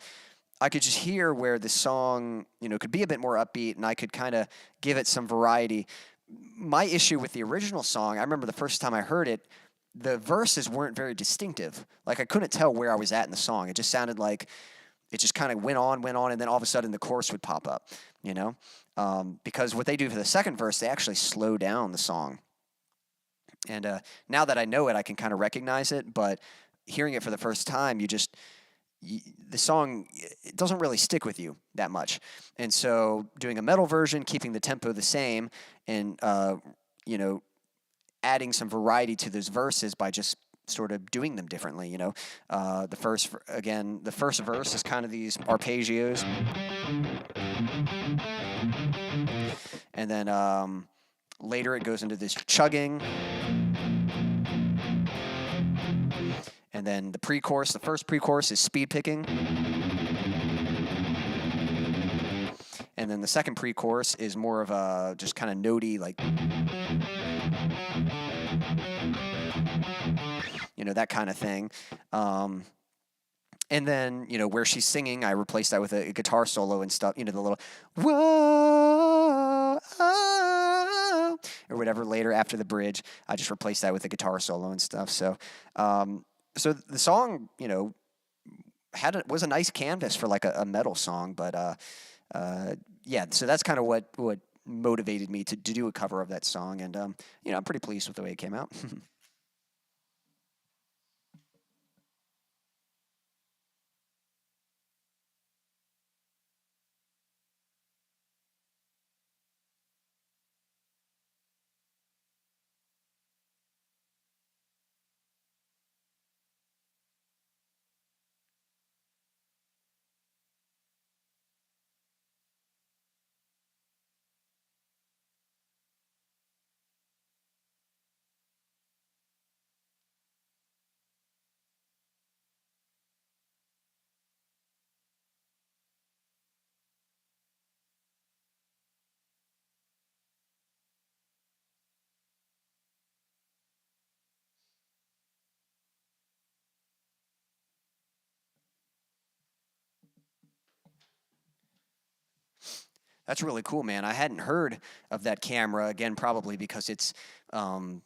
I could just hear where the song, could be a bit more upbeat, and I could kind of give it some variety. My issue with the original song, I remember the first time I heard it, the verses weren't very distinctive. Like I couldn't tell where I was at in the song. It just sounded like it just kind of went on, and then all of a sudden the chorus would pop up, because what they do for the second verse, they actually slow down the song. And now that I know it, I can kind of recognize it, but hearing it for the first time, the song, it doesn't really stick with you that much. And so doing a metal version, keeping the tempo the same, and adding some variety to those verses by just sort of doing them differently. The first verse is kind of these arpeggios, and then later it goes into this chugging. And then the pre-chorus, the first pre-chorus is speed picking. And then the second pre-chorus is more of a just kind of notey, like, that kind of thing. And then, where she's singing, I replaced that with a guitar solo and stuff, the little whoa, oh, or whatever later after the bridge. I just replaced that with a guitar solo and stuff. So the song, was a nice canvas for like a metal song, but so that's kind of what motivated me to do a cover of that song, and I'm pretty pleased with the way it came out. That's really cool, man. I hadn't heard of that camera, again, probably because it's, again,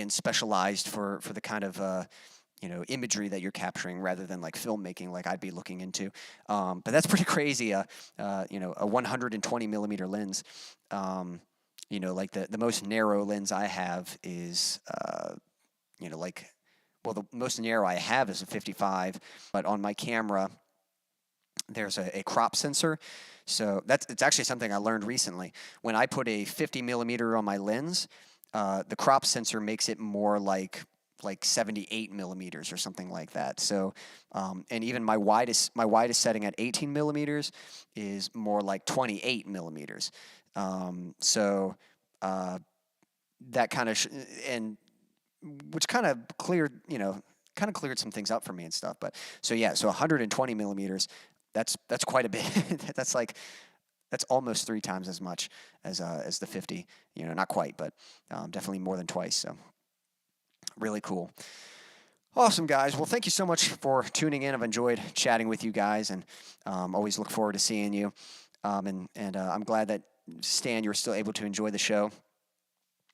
specialized for the kind of, imagery that you're capturing rather than like filmmaking like I'd be looking into. But that's pretty crazy, a 120 millimeter lens. Like the most narrow lens I have is, the most narrow I have is a 55, but on my camera, there's a crop sensor. So it's actually something I learned recently. When I put a 50 millimeter on my lens, the crop sensor makes it more like 78 millimeters or something like that. So, and even my widest setting at 18 millimeters is more like 28 millimeters. So that kind of which kind of cleared some things up for me and stuff. But so 120 millimeters. That's quite a bit. That's almost 3 times as much as the 50. Not quite, but definitely more than twice. So really cool. Awesome, guys. Well, thank you so much for tuning in. I've enjoyed chatting with you guys, and always look forward to seeing you. And I'm glad that Stan, you were still able to enjoy the show.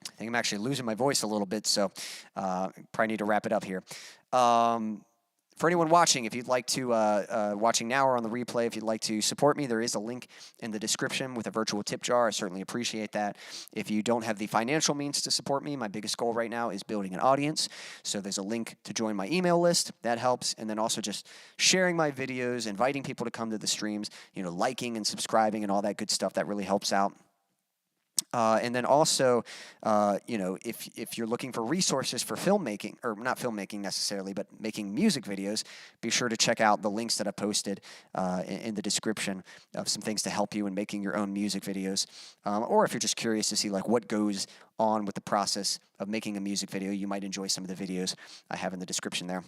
I think I'm actually losing my voice a little bit, so probably need to wrap it up here. For anyone watching, if you'd like to, watching now or on the replay, if you'd like to support me, there is a link in the description with a virtual tip jar. I certainly appreciate that. If you don't have the financial means to support me, my biggest goal right now is building an audience. So there's a link to join my email list. That helps. And then also just sharing my videos, inviting people to come to the streams, liking and subscribing and all that good stuff. That really helps out. And then also, if you're looking for resources for filmmaking, or not filmmaking necessarily, but making music videos, be sure to check out the links that I posted in the description of some things to help you in making your own music videos. Or if you're just curious to see like what goes on with the process of making a music video, you might enjoy some of the videos I have in the description there.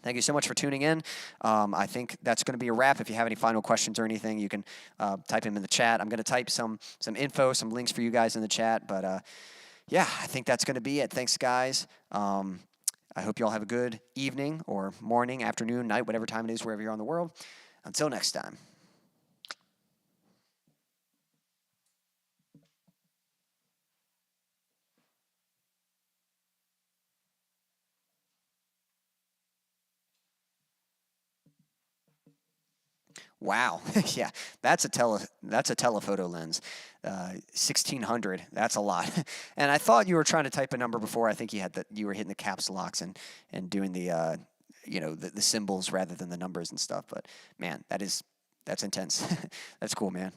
Thank you so much for tuning in. I think that's going to be a wrap. If you have any final questions or anything, you can type them in the chat. I'm going to type some info, some links for you guys in the chat. But yeah, I think that's going to be it. Thanks, guys. I hope you all have a good evening or morning, afternoon, night, whatever time it is, wherever you're on the world. Until next time. Wow, yeah, that's a telephoto lens, 1600. That's a lot. And I thought you were trying to type a number before. I think you were hitting the caps locks and doing the the symbols rather than the numbers and stuff. But man, that's intense. That's cool, man.